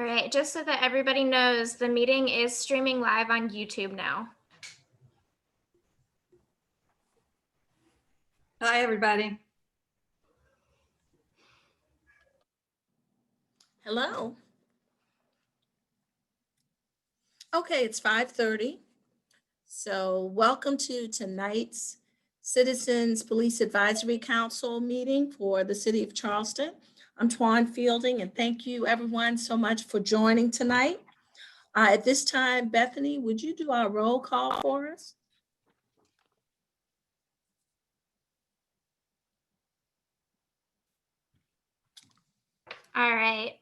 All right, just so that everybody knows, the meeting is streaming live on YouTube now. Hi, everybody. Hello. Okay, it's 5:30. So welcome to tonight's Citizens Police Advisory Council meeting for the City of Charleston. I'm Twan Fielding, and thank you everyone so much for joining tonight. At this time, Bethany, would you do our roll call for us? All right,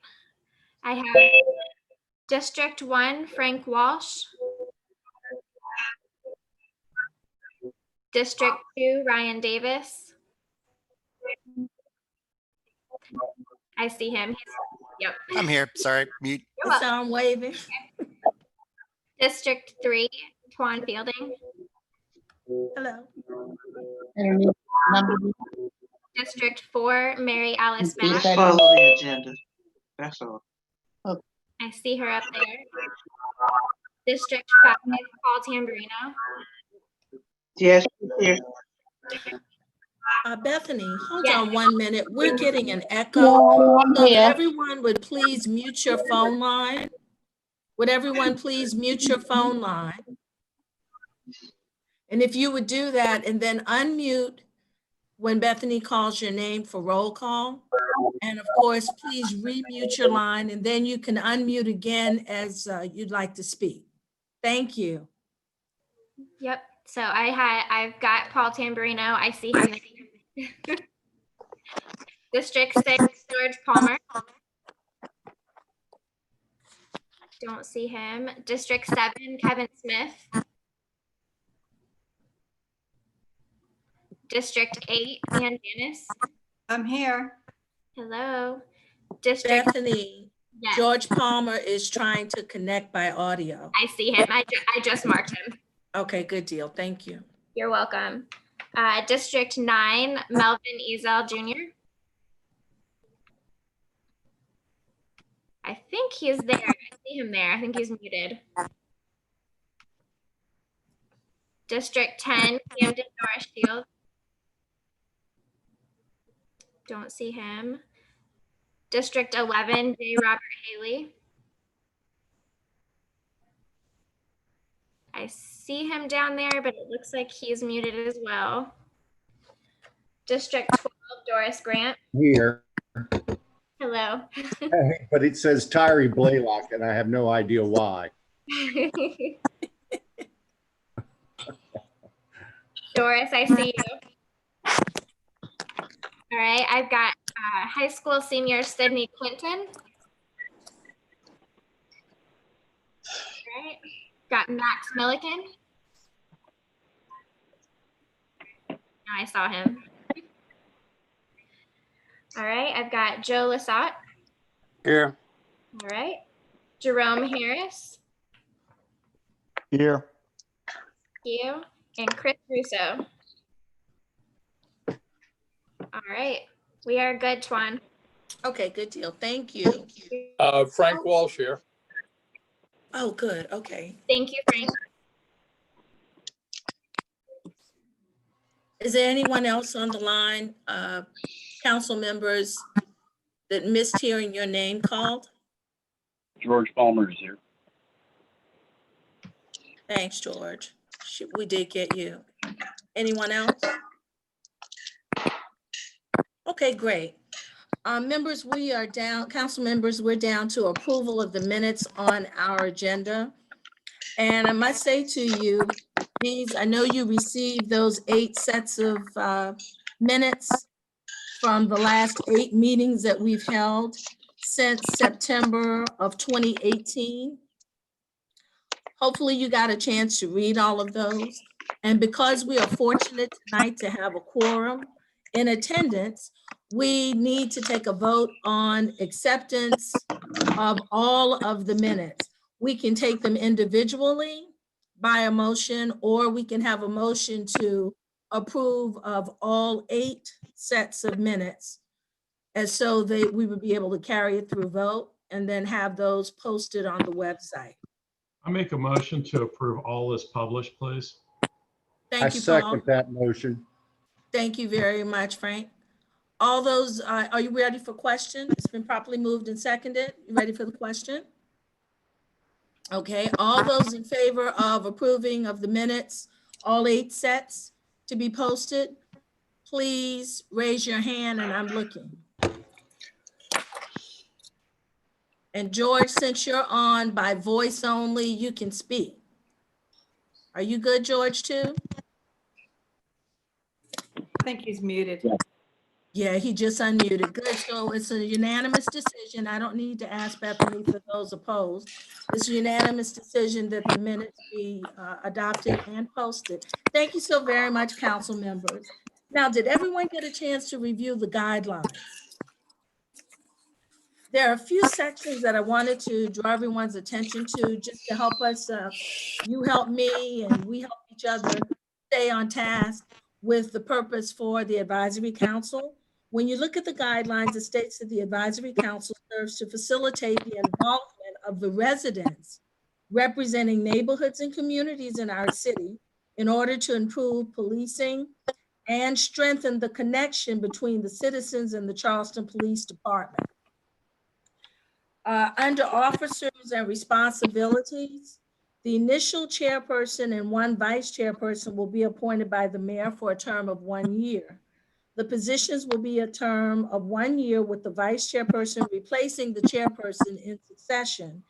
I have District 1, Frank Walsh. District 2, Ryan Davis. I see him. Yep. I'm here. Sorry, mute. You're welcome. So I'm waving. District 3, Twan Fielding. Hello. District 4, Mary Alice Just Mack. follow the agenda. That's all. I see her up there. District 5, Paul Tamburino. Yes, here. Bethany, hold Yes. on 1 minute. We're getting an echo. So if everyone would please mute your phone line. Would everyone please mute your phone line? And if you would do that and then unmute when Bethany calls your name for roll call. And of course, please remute your line and then you can unmute again as you'd like to speak. Thank you. Yep. So I've got Paul Tamburino. I see him there. District 6, George Palmer. Don't see him. District 7, Kevin Smith. District 8, Ann Dennis. I'm here. Hello. District, Bethany, yes, George Palmer is trying to connect by audio. I see him. I just marked him. Okay, good deal. Thank you. You're welcome. District 9, Melvin Ezel Jr. I think he's there. I see him there. I think he's muted. District 10, Camden Norris Shields. Don't see him. District 11, J. Robert Haley. I see him down there, but it looks like he's muted as well. District 12, Doris Grant. Here, Hello. but it says Tyree Blaylock, and I have no idea why. Doris, I see you. All right, I've got high school senior Sydney Clinton. All right, got Max Milliken. Now I saw him. All right, I've got Joe Lassat. Here. All right, Jerome Harris. Here. Thank you. And Chris Russo. All right, we are good, Twan. Okay, good deal. Thank you. Frank Walsh here. Oh, good. Okay. Thank you, Frank. Is there anyone else on the line, council members that missed hearing your name called? George Palmer is here. Thanks, George. We did get you. Anyone else? Okay, great. Members, we are down, council members, we're down to approval of the minutes on our agenda. And I must say to you, I know you received those 8 sets of minutes from the last 8 meetings that we've held since September of 2018. Hopefully you got a chance to read all of those. And because we are fortunate tonight to have a quorum in attendance, we need to take a vote on acceptance of all of the minutes. We can take them individually by a motion, or we can have a motion to approve of all 8 sets of minutes. And so we would be able to carry it through vote. and then have those posted on the website. I make a motion to approve all as published, please. I Thank you, Paul. second that motion. Thank you very much, Frank. All those, are you ready for question? It's been properly moved and seconded. You ready for the question? Okay, all those in favor of approving of the minutes, all 8 sets to be posted, please raise your hand and I'm looking. And George, since you're on by voice only, you can speak. Are you good, George, too? I think he's muted. Yeah, he just unmuted. Good. So it's a unanimous decision. I don't need to ask Bethany for those opposed. It's a unanimous decision that the minutes be adopted and posted. Thank you so very much, council members. Now, did everyone get a chance to review the guidelines? There are a few sections that I wanted to draw everyone's attention to just to help us, you help me and we help each other stay on task with the purpose for the advisory council. When you look at the guidelines, it states that the advisory council serves to facilitate the involvement of the residents representing neighborhoods and communities in our city in order to improve policing and strengthen the connection between the citizens and the Charleston Police Department. Under officers and responsibilities, the initial chairperson and 1 vice chairperson will be appointed by the mayor for a term of 1 year. The positions will be a term of 1 year with the vice chairperson replacing the chairperson in succession.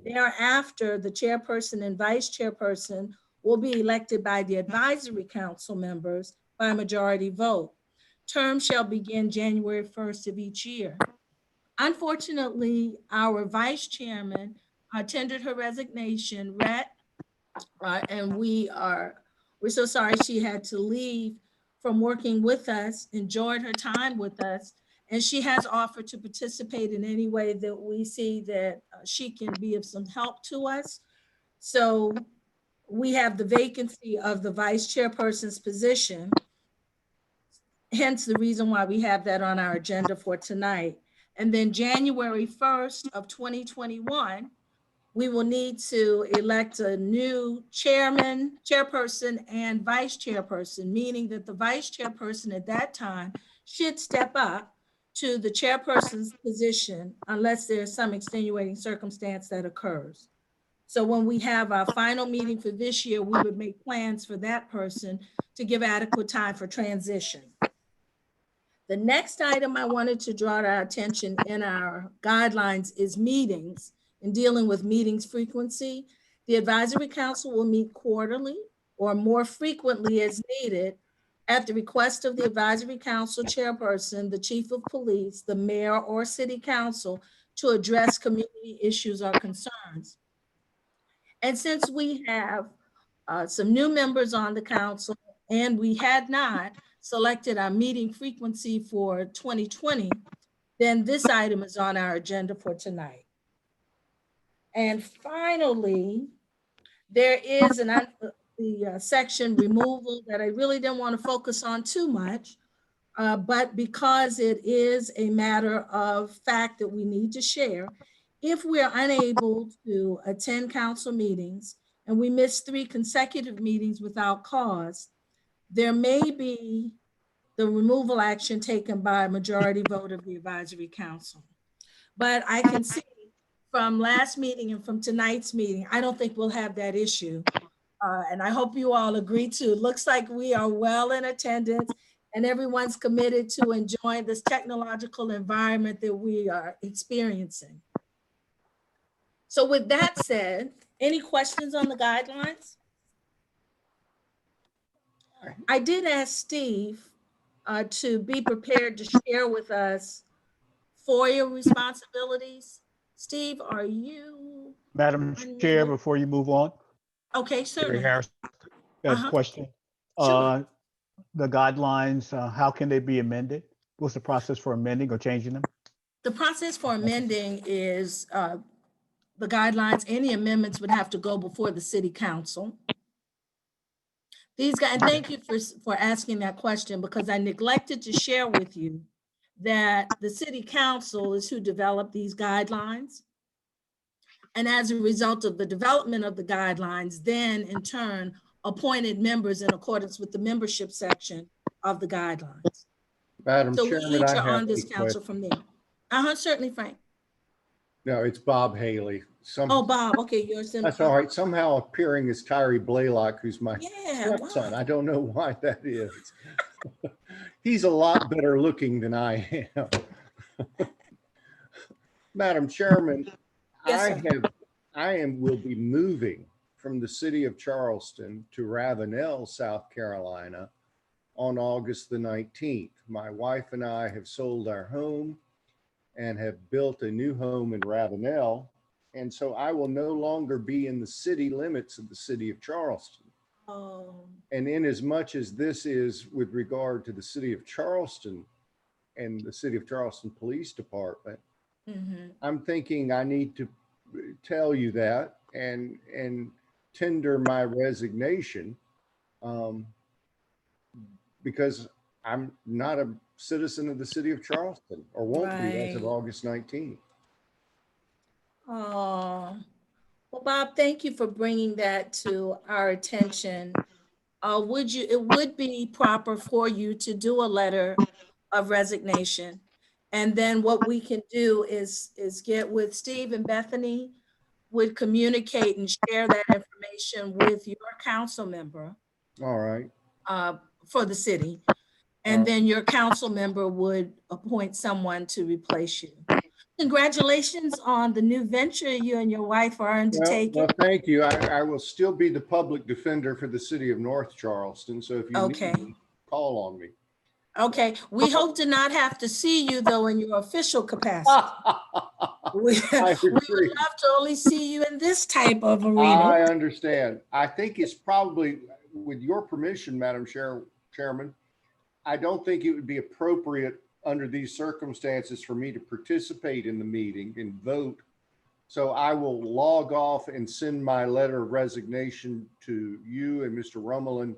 Thereafter, the chairperson and vice chairperson will be elected by the advisory council members by majority vote. Terms shall begin January 1st of each year. Unfortunately, our vice chairman tendered her resignation, Rhett, and we're so sorry she had to leave from working with us, enjoyed her time with us, and she has offered to participate in any way that we see that she can be of some help to us. So we have the vacancy of the vice chairperson's position, hence the reason why we have that on our agenda for tonight. And then January 1st of 2021, we will need to elect a new chairman, chairperson, and vice chairperson, meaning that the vice chairperson at that time should step up to the chairperson's position unless there's some extenuating circumstance that occurs. So when we have our final meeting for this year, we would make plans for that person to give adequate time for transition. The next item I wanted to draw to our attention in our guidelines is meetings and dealing with meetings frequency. The advisory council will meet quarterly or more frequently as needed at the request of the advisory council chairperson, the chief of police, the mayor, or city council to address community issues or concerns. And since we have some new members on the council and we had not selected our meeting frequency for 2020, then this item is on our agenda for tonight. And finally, there is the section removal that I really didn't want to focus on too much, but because it is a matter of fact that we need to share, if we're unable to attend council meetings and we miss 3 consecutive meetings without cause, there may be the removal action taken by a majority vote of the advisory council. But I can see from last meeting and from tonight's meeting, I don't think we'll have that issue. And I hope you all agree too. Looks like we are well in attendance and everyone's committed to enjoying this technological environment that we are experiencing. So with that said, any questions on the guidelines? I did ask Steve to be prepared to share with us FOIA responsibilities. Steve, are you? Madam Chair, before you move on, Okay, Gary certainly. Harris, got a question. Sure. The guidelines, how can they be amended? What's the process for amending or changing them? The process for amending is the guidelines, any amendments would have to go before the city council. These guys, and thank you for asking that question because I neglected to share with you that the city council is who developed these guidelines. And as a result of the development of the guidelines, then in turn, appointed members in accordance with the membership section of the guidelines. Madam So we Chairman, each I are have on this a council question. from there. Certainly, Frank. No, it's Bob Haley. Oh, Bob, okay, yours. That's all right. Somehow appearing as Tyree Blaylock, who's my Yeah, stepson. wow. I don't know why that is. He's a lot better looking than I am. Madam Chairman, Yes, sir. will be moving from the city of Charleston to Ravenel, South Carolina on August the 19th. My wife and I have sold our home and have built a new home in Ravenel. And so I will no longer be in the city limits of the city of Charleston. Oh, And in as much as this is with regard to the city of Charleston and the city of Charleston Police Department, mhm. I'm thinking I need to tell you that and tender my resignation because I'm not a citizen of the city of Charleston, or won't be as of Right. August 19th. Oh, well, Bob, thank you for bringing that to our attention. It would be proper for you to do a letter of resignation. And then what we can do is get with Steve and Bethany, would communicate and share that information with your council member All right. for the city. And then your council member would appoint someone to replace you. Congratulations on the new venture you and your wife are undertaking. Well, thank you. I will still be the public defender for the city of North Charleston. So if you Okay. need me, call on me. Okay, we hope to not have to see you though in your official capacity. We I would agree. love to only see you in this type of I arena. understand. I think it's probably, with your permission, Madam Chairman, I don't think it would be appropriate under these circumstances for me to participate in the meeting and vote. So I will log off and send my letter of resignation to you and Mr. Rummelin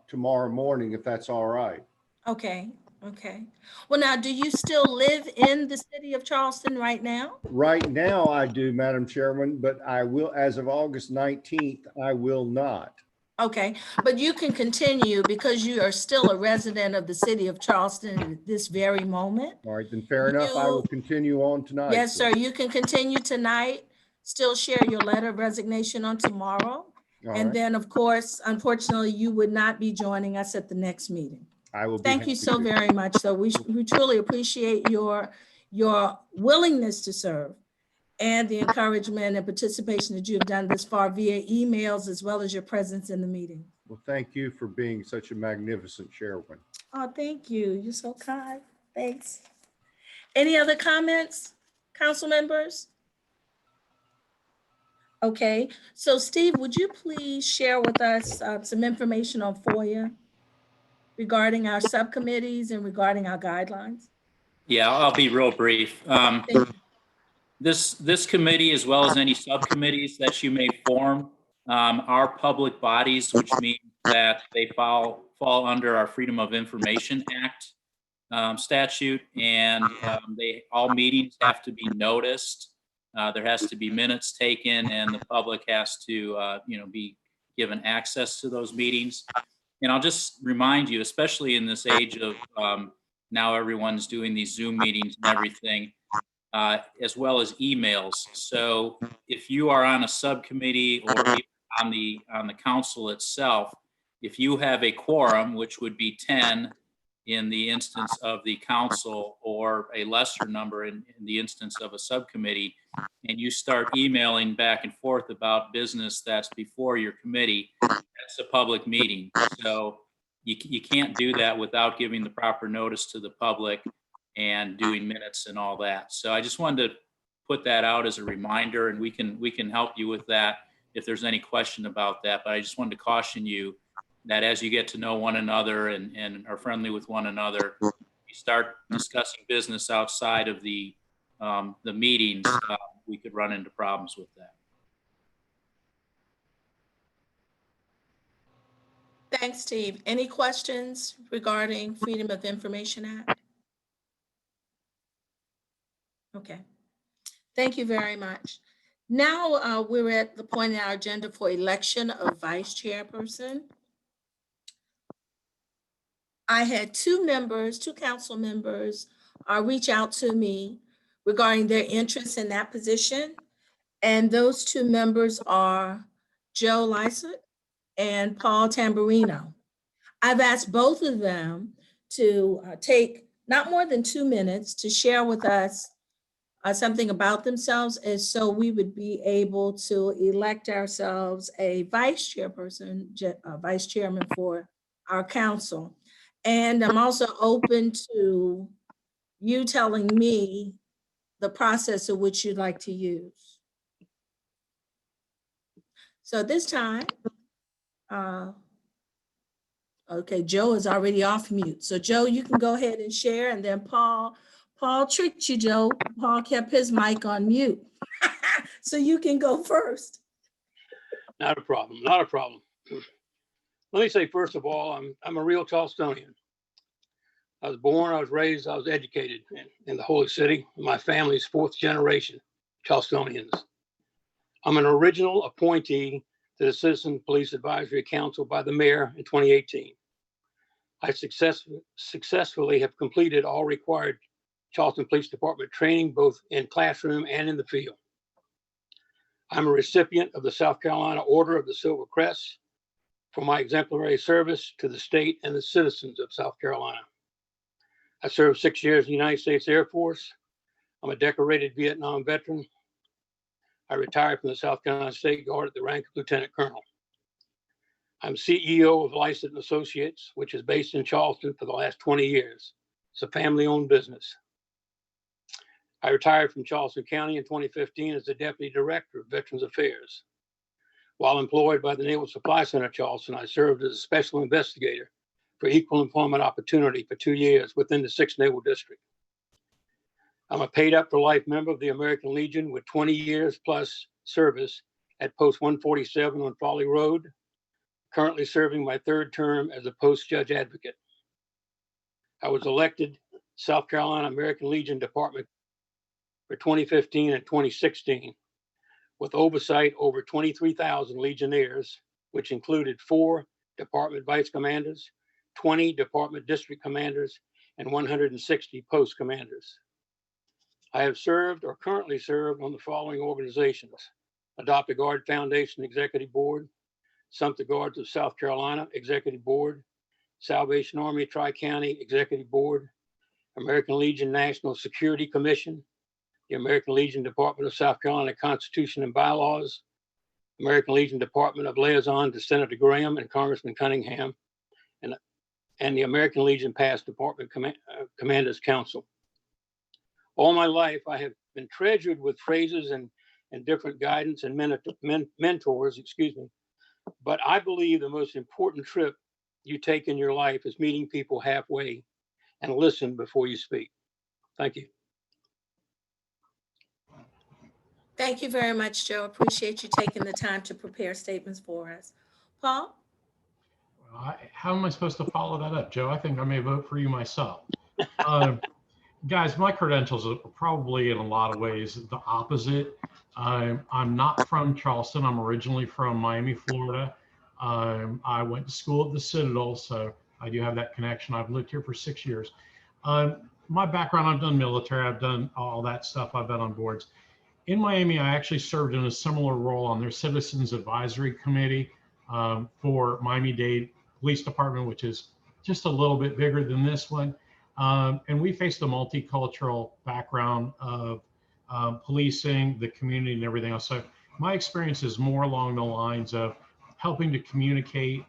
tomorrow morning, if that's all right. Okay, okay. Well, now, do you still live in the city of Charleston right now? Right now I do, Madam Chairman, but I will, as of August 19th, I will not. Okay, but you can continue because you are still a resident of the city of Charleston at this very moment. All right, then fair enough. I will continue on tonight. Yes, sir, you can continue tonight, still share your letter of resignation on tomorrow. All And right. then, of course, unfortunately, you would not be joining us at the next meeting. I will be Thank you happy so to. very much. So we truly appreciate your willingness to serve and the encouragement and participation that you have done this far via emails, as well as your presence in the meeting. Well, thank you for being such a magnificent chairman. Oh, thank you. You're so kind. Thanks. Any other comments, council members? Okay, so Steve, would you please share with us some information on FOIA regarding our subcommittees and regarding our guidelines? Yeah, I'll be real brief. This committee, as well as any subcommittees that you may form, are public bodies, which means that they fall under our Freedom of Information Act statute, and all meetings have to be noticed. There has to be minutes taken, and the public has to, be given access to those meetings. And I'll just remind you, especially in this age of now everyone's doing these Zoom meetings and everything, as well as emails. So if you are on a subcommittee or on the council itself, if you have a quorum, which would be 10 in the instance of the council, or a lesser number in the instance of a subcommittee, and you start emailing back and forth about business that's before your committee, that's a public meeting. So you can't do that without giving the proper notice to the public and doing minutes and all that. So I just wanted to put that out as a reminder, and we can help you with that if there's any question about that. But I just wanted to caution you that as you get to know one another and are friendly with one another, you start discussing business outside of the meetings, we could run into problems with that. Thanks, Steve. Any questions regarding Freedom of Information Act? Okay. Thank you very much. Now we're at the point in our agenda for election of vice chairperson. I had two council members reach out to me regarding their interest in that position. And those two members are Joe Lycett and Paul Tamburino. I've asked both of them to take not more than 2 minutes to share with us something about themselves, and so we would be able to elect ourselves a vice chairperson, vice chairman for our council. And I'm also open to you telling me the process of which you'd like to use. So this time, okay, Joe is already off mute. So Joe, you can go ahead and share, and then Paul tricked you, Joe. Paul kept his mic on mute. So you can go first. Not a problem, not a problem. Let me say, first of all, I'm a real Charlestonian. I was born, I was raised, I was educated in the Holy City. My family's fourth generation Charlestonians. I'm an original appointee to the Citizen Police Advisory Council by the mayor in 2018. I successfully have completed all required Charleston Police Department training, both in classroom and in the field. I'm a recipient of the South Carolina Order of the Silver Crest for my exemplary service to the state and the citizens of South Carolina. I served 6 years in the United States Air Force. I'm a decorated Vietnam veteran. I retired from the South Carolina State Guard at the rank of Lieutenant Colonel. I'm CEO of Lycett & Associates, which is based in Charleston for the last 20 years. It's a family-owned business. I retired from Charleston County in 2015 as the Deputy Director of Veterans Affairs. While employed by the Naval Supply Center Charleston, I served as a special investigator for equal employment opportunity for 2 years within the 6th Naval District. I'm a paid up for life member of the American Legion with 20 years plus service at Post 147 on Folly Road, currently serving my 3rd term as a post judge advocate. I was elected South Carolina American Legion Department for 2015 and 2016 with oversight over 23,000 Legionnaires, which included 4 department vice commanders, 20 department district commanders, and 160 post commanders. I have served or currently serve on the following organizations: Adopt a Guard Foundation Executive Board, Sumter Guards of South Carolina Executive Board, Salvation Army Tri-County Executive Board, American Legion National Security Commission, the American Legion Department of South Carolina Constitution and Bylaws, American Legion Department of Liaison to Senator Graham and Congressman Cunningham, and the American Legion Past Department Commanders Council. All my life, I have been treasured with phrases and different guidance and mentors, but I believe the most important trip you take in your life is meeting people halfway and listen before you speak. Thank you. Thank you very much, Joe. Appreciate you taking the time to prepare statements for us. Paul? How am I supposed to follow that up, Joe? I think I may vote for you myself. Guys, my credentials are probably in a lot of ways the opposite. I'm not from Charleston. I'm originally from Miami, Florida. I went to school at the Citadel, so I do have that connection. I've lived here for 6 years. My background, I've done military. I've done all that stuff. I've been on boards. In Miami, I actually served in a similar role on their Citizens Advisory Committee for Miami-Dade Police Department, which is just a little bit bigger than this one. And we faced a multicultural background of policing, the community, and everything else. So my experience is more along the lines of helping to communicate,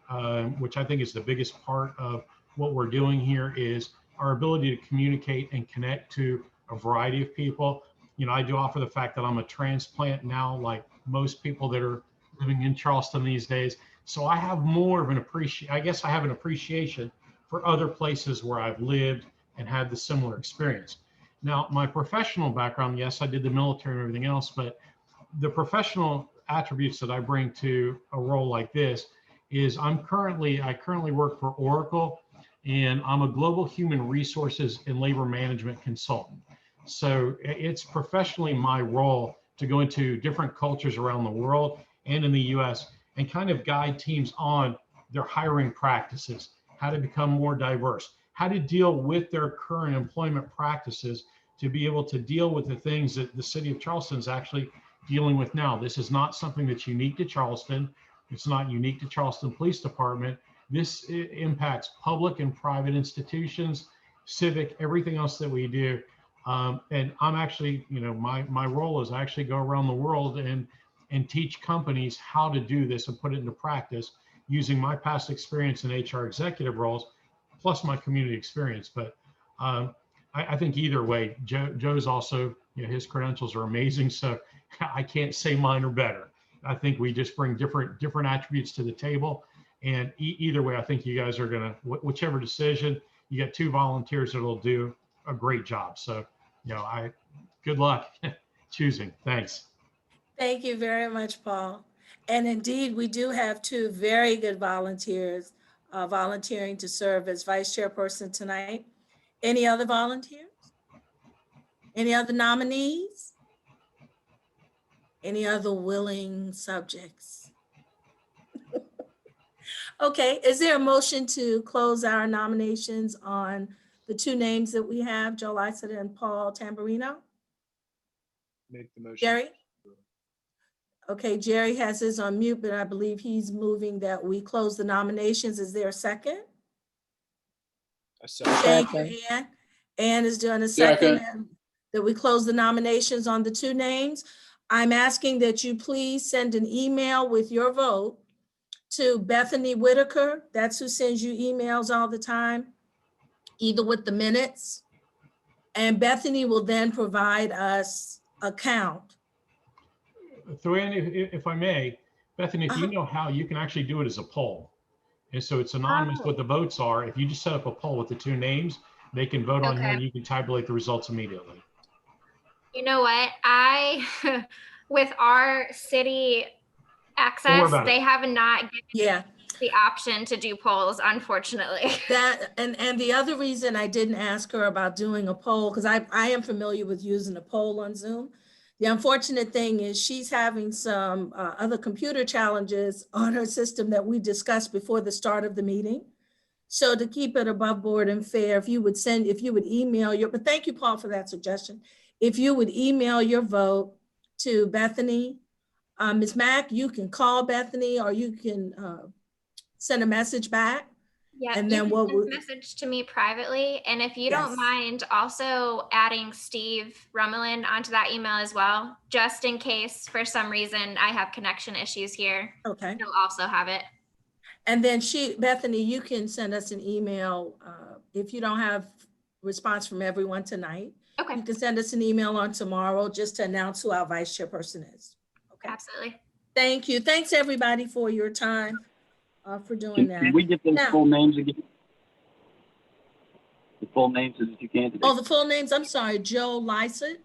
which I think is the biggest part of what we're doing here, is our ability to communicate and connect to a variety of people. You know, I do offer the fact that I'm a transplant now, like most people that are living in Charleston these days. So I have more of an appreciation for other places where I've lived and had the similar experience. Now, my professional background, yes, I did the military and everything else, but the professional attributes that I bring to a role like this is I currently work for Oracle, and I'm a global human resources and labor management consultant. So it's professionally my role to go into different cultures around the world and in the US and kind of guide teams on their hiring practices, how to become more diverse, how to deal with their current employment practices to be able to deal with the things that the city of Charleston is actually dealing with now. This is not something that's unique to Charleston. It's not unique to Charleston Police Department. This impacts public and private institutions, civic, everything else that we do. And I'm actually, my role is I actually go around the world and teach companies how to do this and put it into practice using my past experience in HR executive roles, plus my community experience. But I think either way, Joe's also, his credentials are amazing. So I can't say mine are better. I think we just bring different attributes to the table. And either way, I think you guys are gonna, whichever decision, you get 2 volunteers that'll do a great job. So, good luck choosing. Thanks. Thank you very much, Paul. And indeed, we do have 2 very good volunteers volunteering to serve as vice chairperson tonight. Any other volunteers? Any other nominees? Any other willing subjects? Okay, is there a motion to close our nominations on the 2 names that we have, Joe Lycett and Paul Tamburino? Make the motion. Jerry? Okay, Jerry has his on mute, but I believe he's moving that we close the nominations. Is there a second? A second. Thank you, Ann. Ann is doing a second. That we close the nominations on the 2 names. I'm asking that you please send an email with your vote to Bethany Whitaker. That's who sends you emails all the time, either with the minutes. And Bethany will then provide us a count. Joanne, if I may, Bethany, if you know how, you can actually do it as a poll. And so it's anonymous what the votes are. If you just set up a poll with the 2 names, they can vote on here and you can tabulate the results immediately. You know what? With our city access, they have not given the option to do polls, unfortunately. That and the other reason I didn't ask her about doing a poll, because I am familiar with using a poll on Zoom. The unfortunate thing is she's having some other computer challenges on her system that we discussed before the start of the meeting. So to keep it above board and fair, if you would email your, but thank you, Paul, for that suggestion. If you would email your vote to Bethany, Ms. Mack, you can call Bethany or you can send a message back. Yeah, and you then can send a message to me privately. And if you don't mind also adding Steve Rummelin onto that email as well, just in case for some reason I have connection issues here. Okay. He'll also have it. And then Bethany, you can send us an email if you don't have response from everyone tonight. Okay. You can send us an email on tomorrow just to announce who our vice chairperson is. Okay. Absolutely. Thank you. Thanks everybody for your time for doing that. Can we get those full names again? The full names of the 2 candidates. Oh, the full names. I'm sorry. Joe Lycett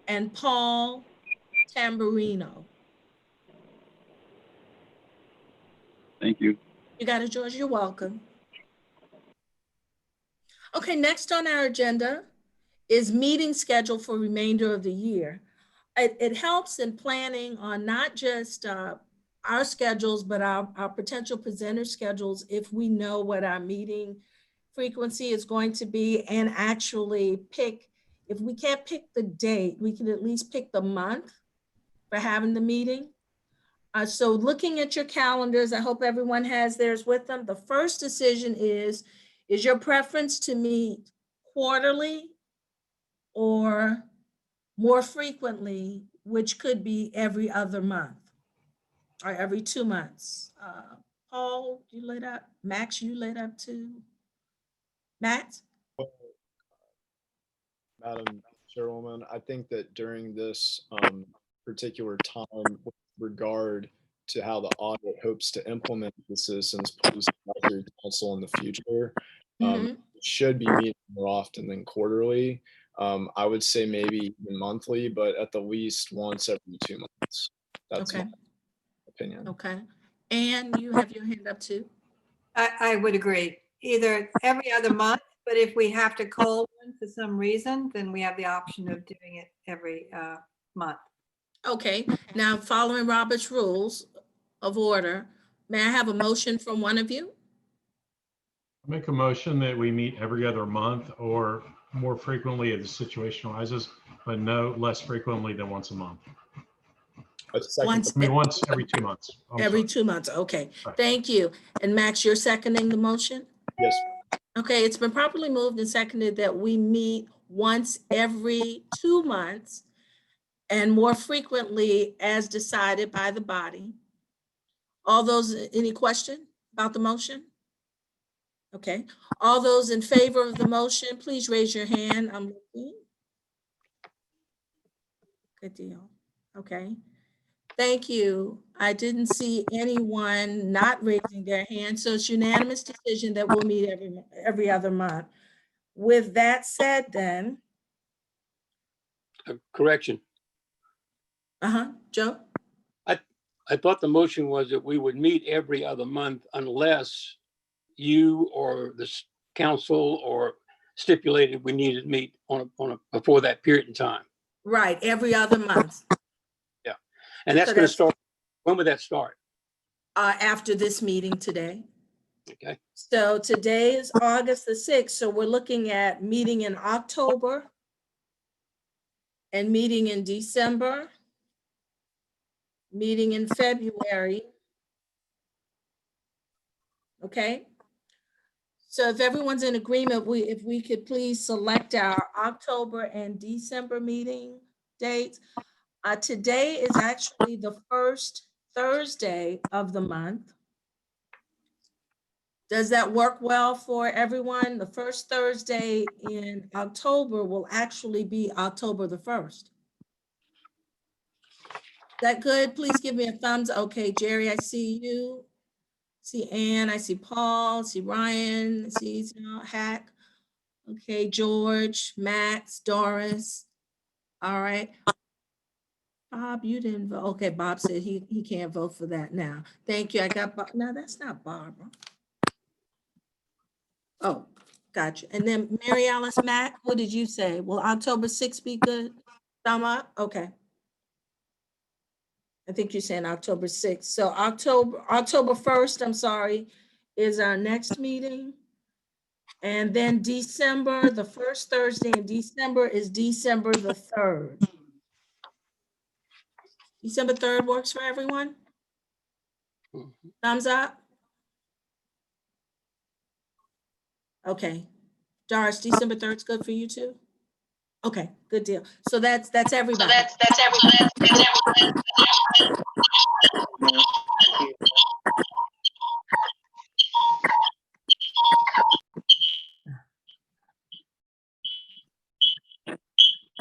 and Paul Tamburino. Thank you. You got it, George. You're welcome. Okay, next on our agenda is meeting schedule for remainder of the year. It helps in planning on not just our schedules, but our potential presenter schedules if we know what our meeting frequency is going to be and actually pick, if we can't pick the date, we can at least pick the month for having the meeting. So looking at your calendars, I hope everyone has theirs with them. The first decision is your preference to meet quarterly or more frequently, which could be every other month or every 2 months? Paul, you lit up. Max, you lit up too. Matt? Madam Chairwoman, I think that during this particular time, with regard to how the audit hopes to implement the Citizens Police Advisory Council in the future, it should be meeting more often than quarterly. I would say maybe even monthly, but at the least once every 2 months. That's my opinion. Okay. And you have your hand up too. I would agree. Either every other month, but if we have to call one for some reason, then we have the option of doing it every month. Okay, now following Robert's rules of order, may I have a motion from one of you? Make a motion that we meet every other month or more frequently if the situation arises, but no less frequently than once a month. A second. Once, I mean, once every 2 months. I'm every sorry. 2 months, okay. Right. Thank you. And Max, you're seconding the motion? Yes. Okay, it's been properly moved and seconded that we meet once every 2 months and more frequently as decided by the body. All those, any question about the motion? Okay, all those in favor of the motion, please raise your hand. I'm looking. Good deal. Okay. Thank you. I didn't see anyone not raising their hand, so it's unanimous decision that we'll meet every other month. With that said then, Correction. Joe? I thought the motion was that we would meet every other month unless you or the council or stipulated we needed to meet before that period in time. Right, every other month, Yeah. And that's So going to that's- start, when would that start? after this meeting today. Okay. So today is August the 6th, so we're looking at meeting in October and meeting in December, meeting in February. Okay? So if everyone's in agreement, if we could please select our October and December meeting dates. Today is actually the first Thursday of the month. Does that work well for everyone? The first Thursday in October will actually be October the 1st. Is that good? Please give me a thumbs. Okay, Jerry, I see you. See Ann, I see Paul, I see Ryan, I see Hack. Okay, George, Max, Doris. All right. Bob, you didn't vote. Okay, Bob said he can't vote for that now. Thank you. I got Bob. No, that's not Barbara. Oh, gotcha. And then Mary Alice Mack, what did you say? Will October 6th be good? Thumb up? Okay. I think you're saying October 6th. So October 1st, I'm sorry, is our next meeting. And then December, the first Thursday in December is December the 3rd. December 3rd works for everyone? Thumbs up? Okay. Doris, December 3rd is good for you too? Okay, good deal. So that's everybody. So that's everyone.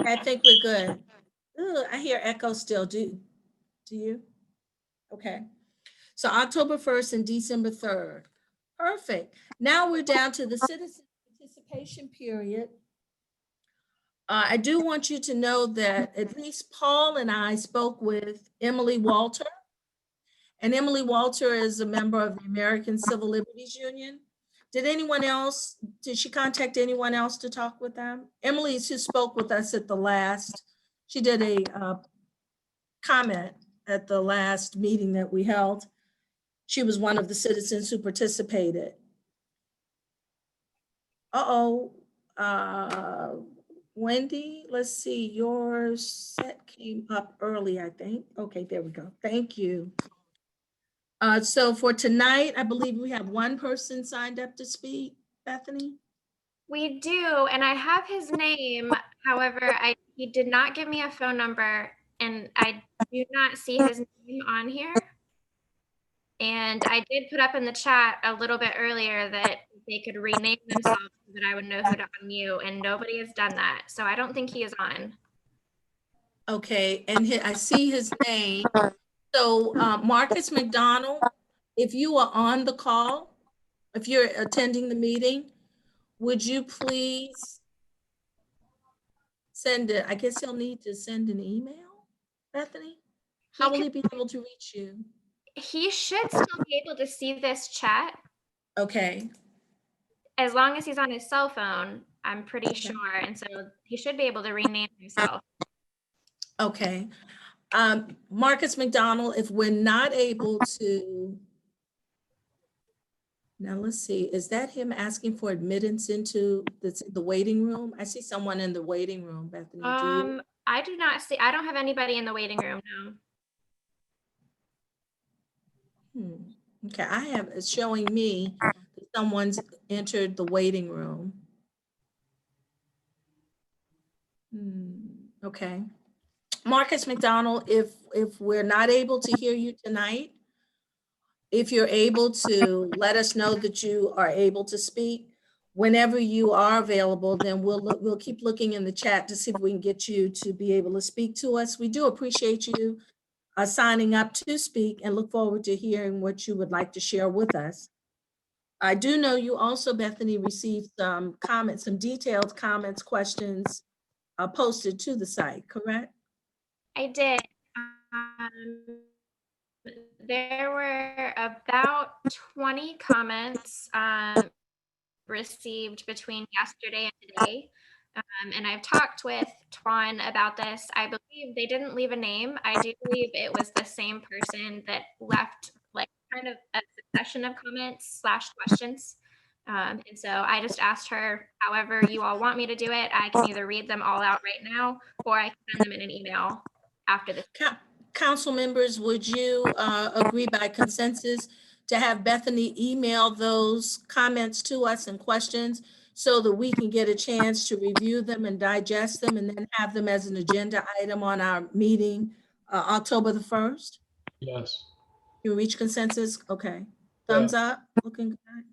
I think we're good. Ooh, I hear echo still. Do you? Okay. So October 1st and December 3rd. Perfect. Now we're down to the citizen participation period. I do want you to know that at least Paul and I spoke with Emily Walter. And Emily Walter is a member of the American Civil Liberties Union. Did she contact anyone else to talk with them? Emily is who spoke with us at the last, she did a comment at the last meeting that we held. She was one of the citizens who participated. Wendy, let's see, your set came up early, I think. Okay, there we go. Thank you. So for tonight, I believe we have one person signed up to speak, Bethany? We do, and I have his name. However, he did not give me a phone number, and I do not see his name on here. And I did put up in the chat a little bit earlier that they could rename themselves so that I would know who to unmute, and nobody has done that. So I don't think he is on. Okay, and I see his name. So Marcus McDonald, if you are on the call, if you're attending the meeting, would you please send it? I guess he'll need to send an email, Bethany? How will he be able to reach you? He should still be able to see this chat. Okay. As long as he's on his cell phone, I'm pretty sure. And so he should be able to rename himself. Okay. Marcus McDonald, if we're not able to, now let's see, is that him asking for admittance into the waiting room? I see someone in the waiting room, Bethany. Do you? I do not see, I don't have anybody in the waiting room, no. Okay, I have, it's showing me that someone's entered the waiting room. Okay. Marcus McDonald, if we're not able to hear you tonight, if you're able to let us know that you are able to speak, whenever you are available, then we'll keep looking in the chat to see if we can get you to be able to speak to us. We do appreciate you signing up to speak and look forward to hearing what you would like to share with us. I do know you also, Bethany, received some comments, some detailed comments, questions posted to the site, correct? I did. There were about 20 comments received between yesterday and today. And I've talked with Twan about this. I believe they didn't leave a name. I do believe it was the same person that left like kind of a succession of comments / questions. And so I just asked her, however you all want me to do it, I can either read them all out right now, or I can send them in an email after this. Council members, would you agree by consensus to have Bethany email those comments to us and questions so that we can get a chance to review them and digest them and then have them as an agenda item on our meeting October the 1st? Yes. You reach consensus? Okay. Thumbs up? Looking good?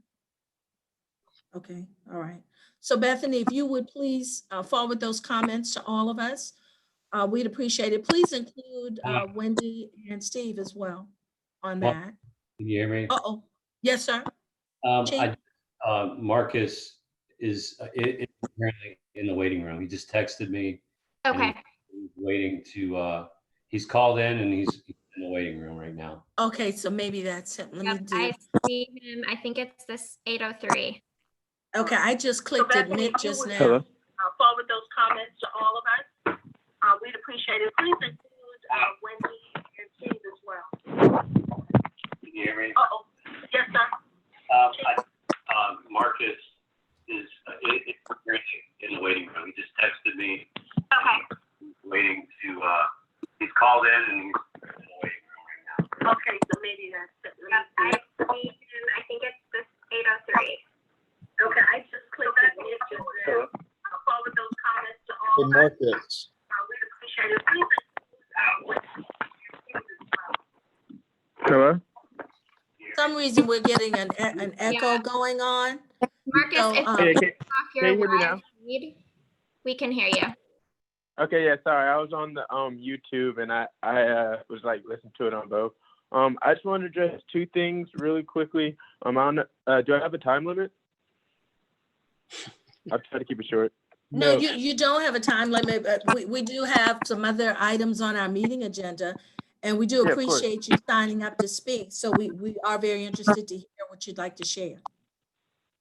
Okay, all right. So Bethany, if you would please forward those comments to all of us, we'd appreciate it. Please include Wendy and Steve as well on that. Can you hear me? Uh-oh. Yes, sir. Marcus is apparently in the waiting room. He just texted me. Okay. He's waiting to, he's called in and he's in the waiting room right now. Okay, so maybe that's it. Let me do. I see him. I think it's this 803. Okay, I just clicked admit just now. Hello. Forward those comments to all of us. We'd appreciate it. Please include Wendy and Steve as well. Can you hear me? Uh-oh. Yes, sir. Marcus is in the waiting room. He just texted me. Okay. He's waiting to, he's called in and he's in the waiting room right now. Okay, so maybe that's it. I see him. I think it's this 803. Okay, I just clicked admit just now. I'll forward those comments to all of us. Marcus. We'd appreciate it. Please include Hello. For some reason, we're getting an echo going on. Marcus, So, if Hey, you can off your you hear me now? live feed, we can hear you. Okay, yeah, sorry. I was on the YouTube and I was like listening to it on both. I just wanted to address two things really quickly. Do I have a time limit? I'll try to keep it short. No, you don't have a time limit, but we do have some other items on our meeting agenda. And we do Yeah, of course. appreciate you signing up to speak. So we are very interested to hear what you'd like to share.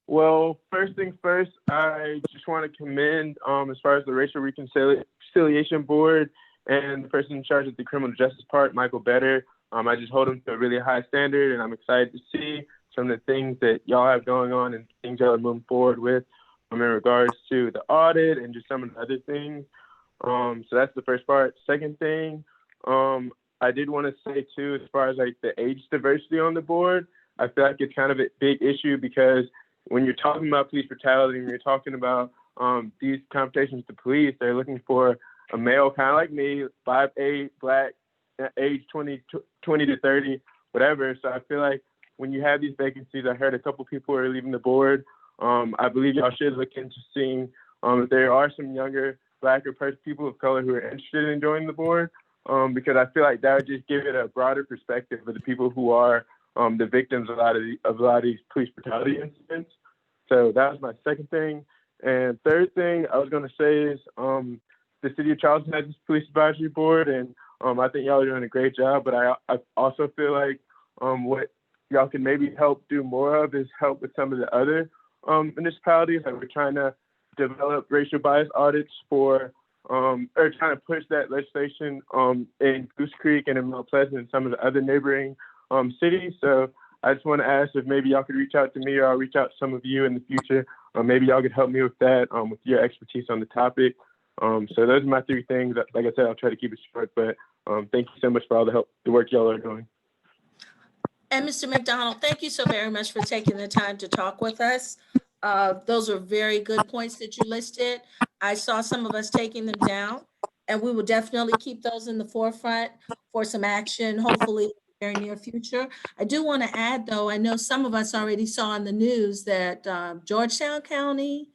Well, first things first, I just want to commend as far as the Racial Reconciliation Board and the person in charge of the criminal justice part, Michael Better. I just hold him to a really high standard, and I'm excited to see some of the things that y'all have going on and things y'all are moving forward with in regards to the audit and just some of the other things. So that's the first part. Second thing, I did want to say too, as far as like the age diversity on the board, I feel like it's kind of a big issue because when you're talking about police brutality and you're talking about these confrontations to police, they're looking for a male kind of like me, 5'8", black, age 20 to 30, whatever. So I feel like when you have these vacancies, I heard a couple people are leaving the board. I believe y'all should look into seeing if there are some younger black or people of color who are interested in joining the board, because I feel like that would just give it a broader perspective of the people who are the victims of a lot of these police brutality incidents. So that was my second thing. And third thing I was going to say is the city of Charleston has this police advisory board, and I think y'all are doing a great job. But I also feel like what y'all can maybe help do more of is help with some of the other municipalities. Like we're trying to develop racial bias audits for or trying to push that legislation in Goose Creek and in Mount Pleasant and some of the other neighboring cities. So I just want to ask if maybe y'all could reach out to me, or I'll reach out to some of you in the future. Maybe y'all could help me with that, with your expertise on the topic. So those are my 3 things. Like I said, I'll try to keep it short, but thank you so much for all the work y'all are doing. And Mr. McDonald, thank you so very much for taking the time to talk with us. Those are very good points that you listed. I saw some of us taking them down, and we will definitely keep those in the forefront for some action, hopefully in the very near future. I do want to add, though, I know some of us already saw in the news that Georgetown County,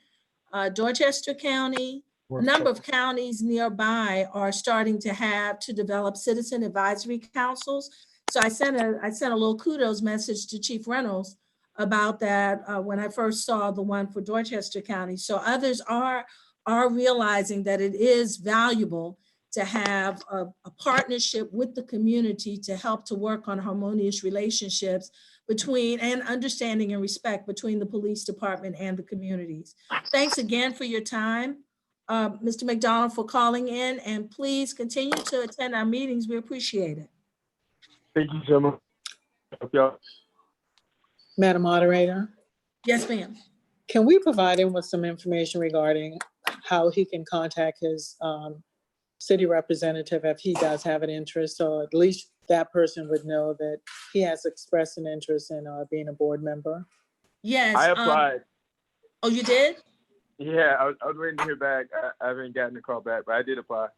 Dorchester County, a number of counties nearby are starting to develop citizen advisory councils. So I sent a little kudos message to Chief Reynolds about that when I first saw the one for Dorchester County. So others are realizing that it is valuable to have a partnership with the community to help to work on harmonious relationships between, and understanding and respect between the police department and the communities. Thanks again for your time, Mr. McDonald, for calling in, and please continue to attend our meetings. We appreciate it. Thank you so much. Y'all. Madam Moderator, Yes, ma'am. can we provide him with some information regarding how he can contact his city representative if he does have an interest, so at least that person would know that he has expressed an interest in being a board member? Yes. I applied. Oh, you did? Yeah, I was waiting to hear back. I haven't gotten a call back, but I did apply.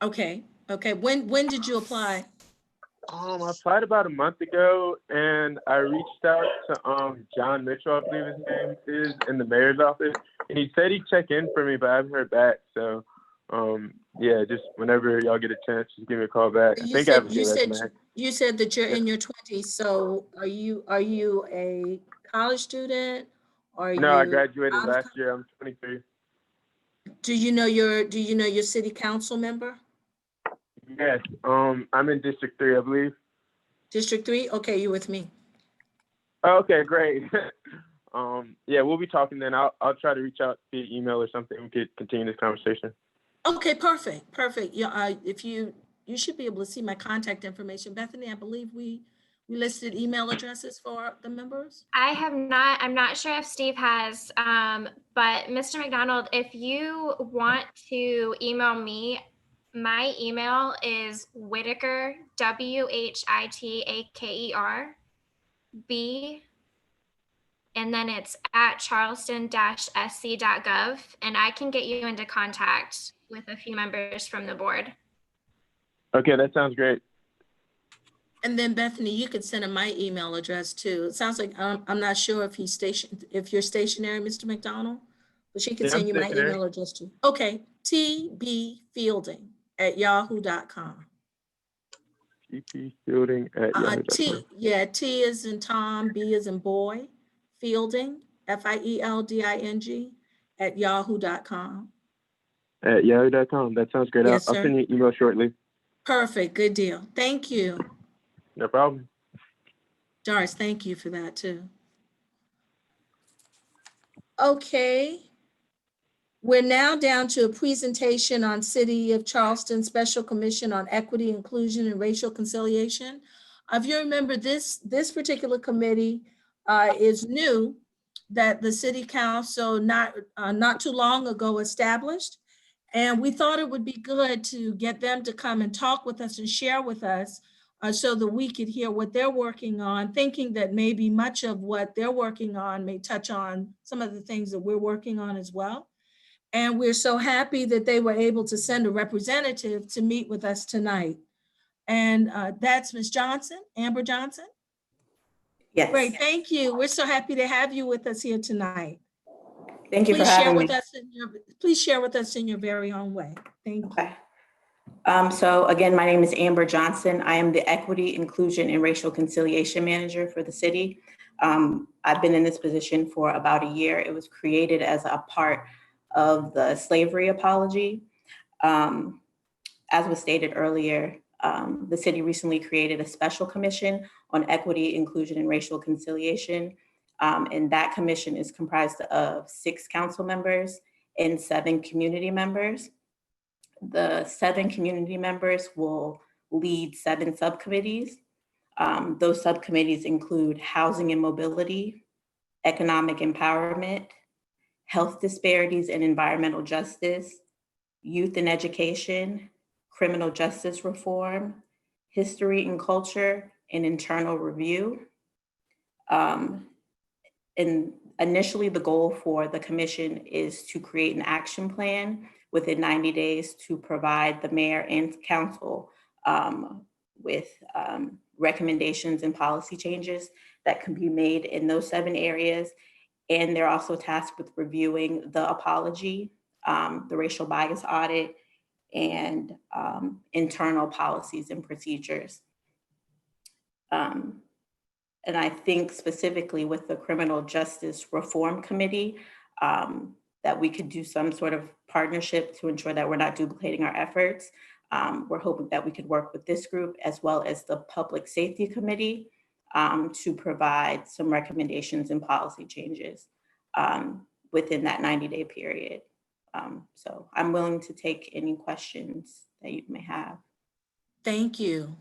Okay. Okay. When did you apply? I applied about a month ago, and I reached out to John Mitchell, I believe his name is, in the mayor's office, and he said he'd check in for me, but I haven't heard back. So, yeah, just whenever y'all get a chance, just give me a call back. I think I have a good resume. You said that you're in your 20s. So are you a college student? No, I graduated last year. I'm 23. Do you know your city council member? Yes. I'm in District 3, I believe. District 3? Okay, you with me. Okay, great. Yeah, we'll be talking then. I'll try to reach out via email or something. We could continue this conversation. Okay, perfect. Yeah, if you should be able to see my contact information. Bethany, I believe we listed email addresses for the members. I have not. I'm not sure if Steve has, but Mr. McDonald, if you want to email me, my email is Whitaker, WHITAKER, B, and then it's at charleston-sc.gov, and I can get you into contact with a few members from the board. Okay, that sounds great. And then Bethany, you could send him my email address too. It sounds like I'm not sure if if you're stationary, Mr. McDonald, but she can send you my email address too. Okay, tbfielding@yahoo.com. tbfielding@yahoo.com. T is in Tom, B is in boy, Fielding, FIELDING @yahoo.com. At yahoo.com. That sounds great. Yes, I'll send you an email shortly. Perfect. Good deal. Thank you. No problem. Doris, thank you for that too. Okay. We're now down to a presentation on City of Charleston Special Commission on Equity, Inclusion, and Racial Conciliation. If you remember, this particular committee is new, that the City Council not too long ago established. And we thought it would be good to get them to come and talk with us and share with us so that we could hear what they're working on, thinking that maybe much of what they're working on may touch on some of the things that we're working on as well. And we're so happy that they were able to send a representative to meet with us tonight. And that's Ms. Johnson, Amber Johnson. Yes. Great, thank you. We're so happy to have you with us here tonight. Thank you for having me. Please share with us in your very own way. Thank you. Okay. So again, my name is Amber Johnson. I am the Equity, Inclusion, and Racial Conciliation Manager for the city. I've been in this position for about a year. It was created as a part of the slavery apology. As was stated earlier, the city recently created a special commission on equity, inclusion, and racial conciliation. And that commission is comprised of 6 council members and 7 community members. The 7 community members will lead 7 subcommittees. Those subcommittees include housing and mobility, economic empowerment, health disparities and environmental justice, youth and education, criminal justice reform, history and culture, and internal review. And initially, the goal for the commission is to create an action plan within 90 days to provide the mayor and council with recommendations and policy changes that can be made in those 7 areas. And they're also tasked with reviewing the apology, the racial bias audit, and internal policies and procedures. And I think specifically with the Criminal Justice Reform Committee, that we could do some sort of partnership to ensure that we're not duplicating our efforts. We're hoping that we could work with this group as well as the Public Safety Committee to provide some recommendations and policy changes within that 90-day period. So I'm willing to take any questions that you may have. Thank you.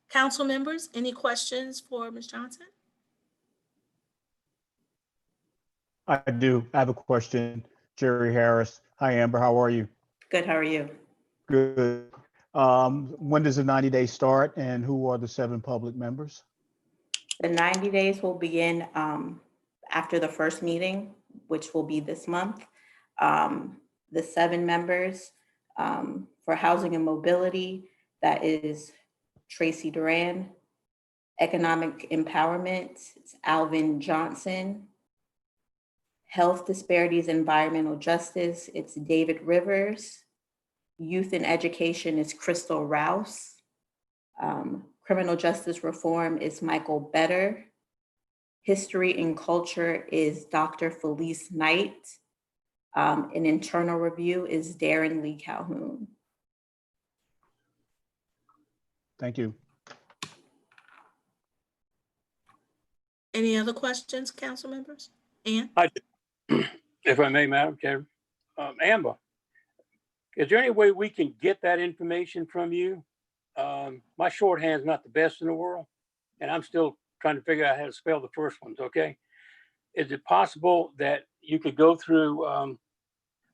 Council members, any questions for Ms. Johnson? I do. I have a question. Jerry Harris. Hi, Amber. How are you? Good, how are you? Good. When does the 90 days start and who are the 7 public members? The 90 days will begin after the first meeting, which will be this month. The 7 members for housing and mobility, that is Tracy Duran. Economic empowerment, it's Alvin Johnson. Health disparities, environmental justice, it's David Rivers. Youth and education is Crystal Rouse. Criminal justice reform is Michael Better. History and culture is Dr. Felice Knight. And internal review is Darren Lee Calhoun. Thank you. Any other questions, council members? Ann? If I may, Madam Chair. Amber, is there any way we can get that information from you? My shorthand's not the best in the world, and I'm still trying to figure out how to spell the first ones, okay? Is it possible that you could go through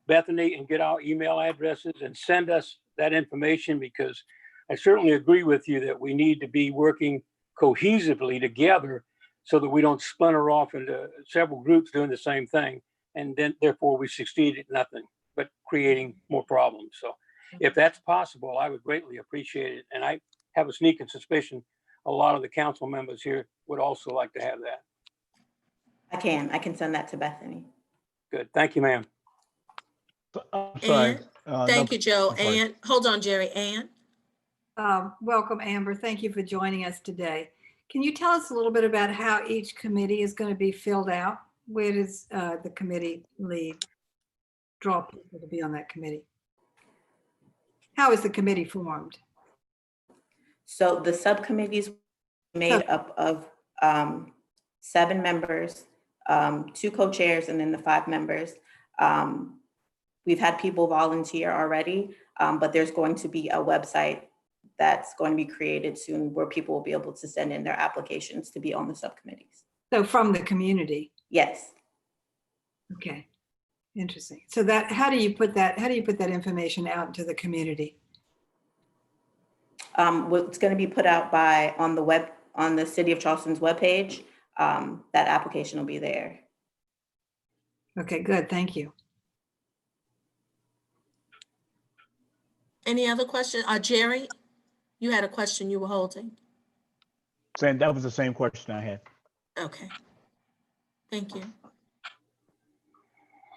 Bethany and get our email addresses and send us that information? Because I certainly agree with you that we need to be working cohesively together so that we don't splinter off into several groups doing the same thing. And then therefore we succeed at nothing but creating more problems. So if that's possible, I would greatly appreciate it. And I have a sneaking suspicion a lot of the council members here would also like to have that. I can send that to Bethany. Good, thank you, ma'am. I'm sorry. Thank no, you, Joe. I'm sorry. Ann, hold on, Jerry. Ann? Welcome, Amber. Thank you for joining us today. Can you tell us a little bit about how each committee is going to be filled out? Where does the committee lead? Draw people to be on that committee. How is the committee formed? So the subcommittees made up of 7 members, 2 co-chairs, and then the 5 members. We've had people volunteer already, but there's going to be a website that's going to be created soon where people will be able to send in their applications to be on the subcommittees. So from the community? Yes. Okay, interesting. So that, how do you put that information out into the community? It's going to be put out on the City of Charleston's webpage. That application will be there. Okay, good. Thank you. Any other question? Jerry, you had a question you were holding. That was the same question I had. Okay. Thank you.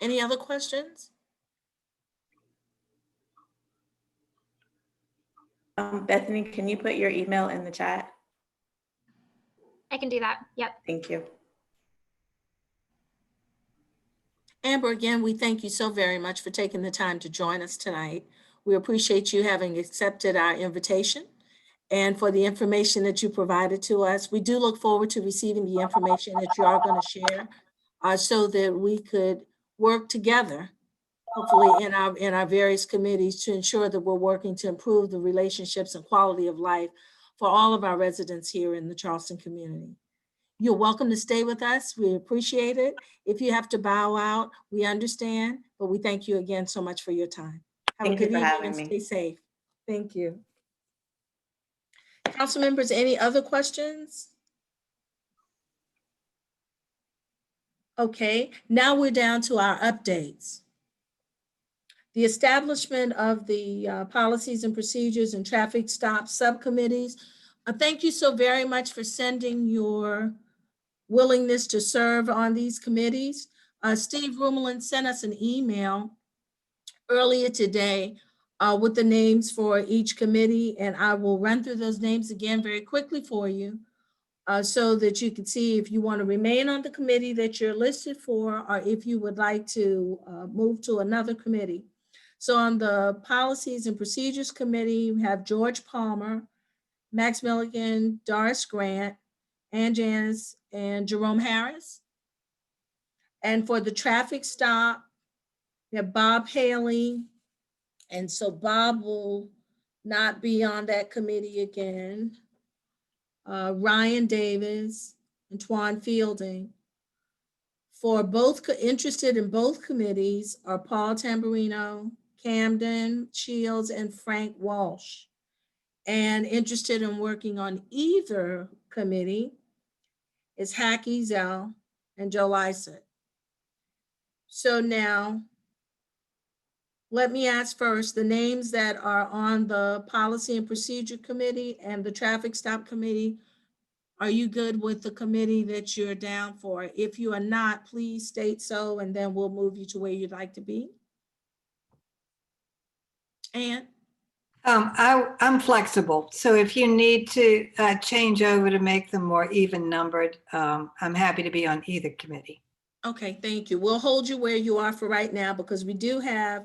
Any other questions? Bethany, can you put your email in the chat? I can do that. Yep. Thank you. Amber, again, we thank you so very much for taking the time to join us tonight. We appreciate you having accepted our invitation and for the information that you provided to us. We do look forward to receiving the information that you are going to share so that we could work together hopefully in our various committees to ensure that we're working to improve the relationships and quality of life for all of our residents here in the Charleston community. You're welcome to stay with us. We appreciate it. If you have to bow out, we understand, but we thank you again so much for your time. Have Thank a you good for evening having and me. stay safe. Thank you. Council members, any other questions? Okay, now we're down to our updates. The establishment of the policies and procedures and traffic stop subcommittees. Thank you so very much for sending your willingness to serve on these committees. Steve Rumelin sent us an email earlier today with the names for each committee, and I will run through those names again very quickly for you so that you can see if you want to remain on the committee that you're listed for, or if you would like to move to another committee. So on the Policies and Procedures Committee, we have George Palmer, Max Milligan, Doris Grant, Ann Janice, and Jerome Harris. And for the traffic stop, we have Bob Haley. And so Bob will not be on that committee again. Ryan Davis and Twan Fielding. For both, interested in both committees are Paul Tamburino, Camden Shields, and Frank Walsh. And interested in working on either committee is Hacky Zell and Joe Lycett. So now, let me ask first, the names that are on the Policy and Procedure Committee and the Traffic Stop Committee, are you good with the committee that you're down for? If you are not, please state so, and then we'll move you to where you'd like to be. Ann? I'm flexible. So if you need to change over to make them more even numbered, I'm happy to be on either committee. Okay, thank you. We'll hold you where you are for right now because we do have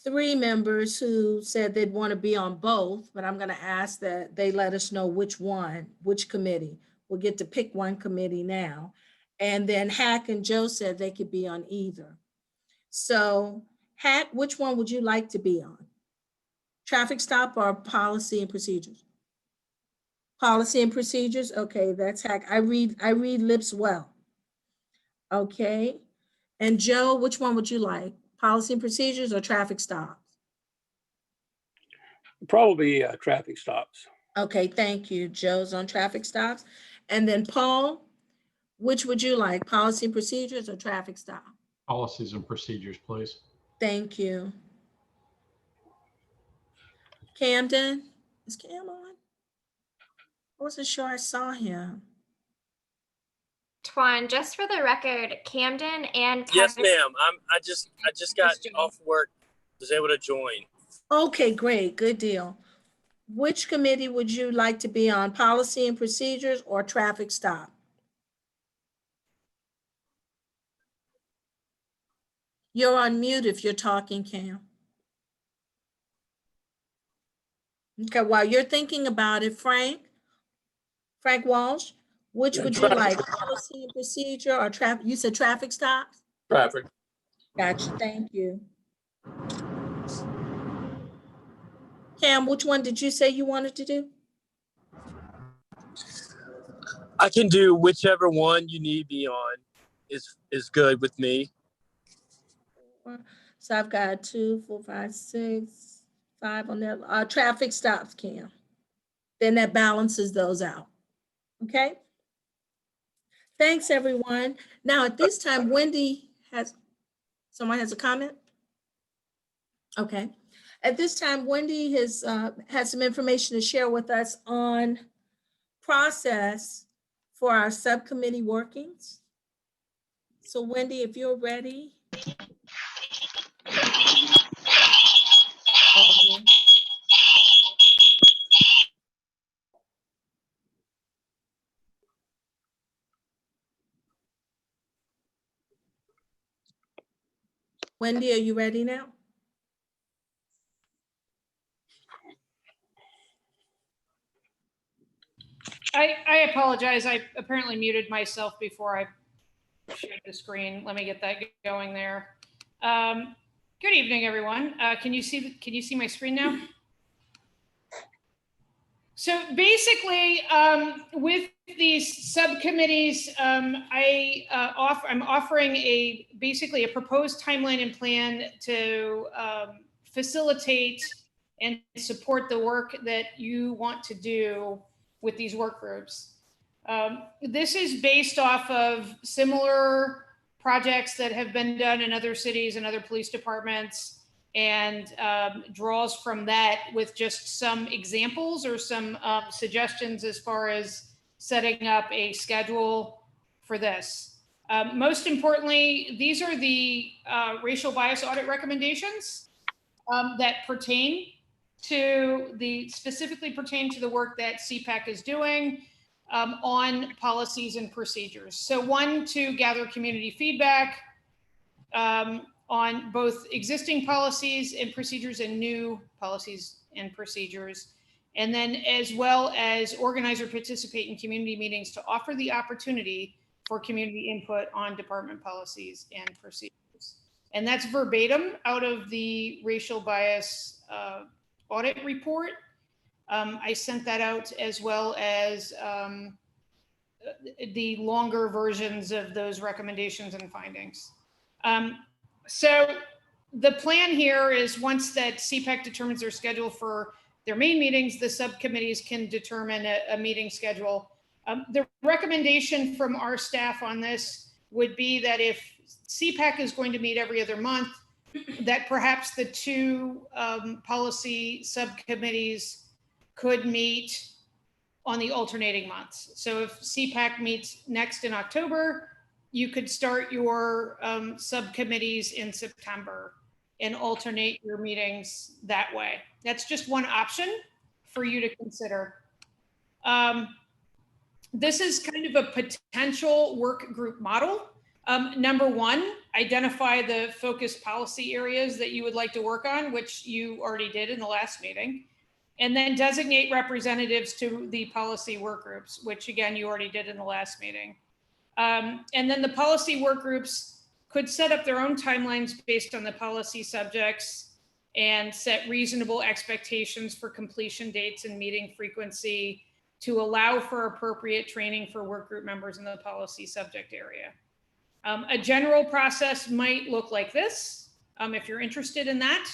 3 members who said they'd want to be on both, but I'm going to ask that they let us know which one, which committee. We'll get to pick one committee now. And then Hack and Joe said they could be on either. So Hack, which one would you like to be on? Traffic stop or policy and procedures? Policy and procedures. Okay, that's Hack. I read lips well. Okay. And Joe, which one would you like? Policy and procedures or traffic stops? Probably traffic stops. Okay, thank you. Joe's on traffic stops. And then Paul, which would you like? Policy and procedures or traffic stop? Policies and procedures, please. Thank you. Camden, is Cam on? I wasn't sure I saw him. Twan, just for the record, Camden and Yes, Kevin. ma'am. I just got off work, was able to join. Okay, great, good deal. Which committee would you like to be on? Policy and procedures or traffic stop? You're on mute if you're talking, Cam. Okay, while you're thinking about it, Frank Walsh, which would you like? Policy and procedure or traffic? You said traffic stops? Traffic. Gotcha, thank you. Cam, which one did you say you wanted to do? I can do whichever one you need me on is good with me. So I've got 2, 4, 5, 6, 5 on there. Traffic stops, Cam. Then that balances those out. Okay. Thanks, everyone. Now at this time, someone has a comment? Okay. At this time, Wendy has some information to share with us on process for our subcommittee workings. So Wendy, if you're ready. Wendy, are you ready now? I apologize. I apparently muted myself before I shared the screen. Let me get that going there. Good evening, everyone. Can you see my screen now? So basically, with these subcommittees, I'm offering basically a proposed timeline and plan to facilitate and support the work that you want to do with these work groups. This is based off of similar projects that have been done in other cities and other police departments, and draws from that with just some examples or some suggestions as far as setting up a schedule for this. Most importantly, these are the racial bias audit recommendations that specifically pertain to the work that CPAC is doing on policies and procedures. So one, to gather community feedback on both existing policies and procedures and new policies and procedures. And then as well as organize or participate in community meetings to offer the opportunity for community input on department policies and procedures. And that's verbatim out of the racial bias audit report. I sent that out, as well as the longer versions of those recommendations and findings. So the plan here is, once that CPAC determines their schedule for their main meetings, the subcommittees can determine a meeting schedule. The recommendation from our staff on this would be that if CPAC is going to meet every other month, that perhaps the two policy subcommittees could meet on the alternating months. So if CPAC meets next in October, you could start your subcommittees in September and alternate your meetings that way. That's just one option for you to consider. This is kind of a potential work group model. Number one, identify the focus policy areas that you would like to work on, which you already did in the last meeting. And then designate representatives to the policy work groups, which again, you already did in the last meeting. And then the policy work groups could set up their own timelines based on the policy subjects and set reasonable expectations for completion dates and meeting frequency to allow for appropriate training for work group members in the policy subject area. A general process might look like this, if you're interested in that,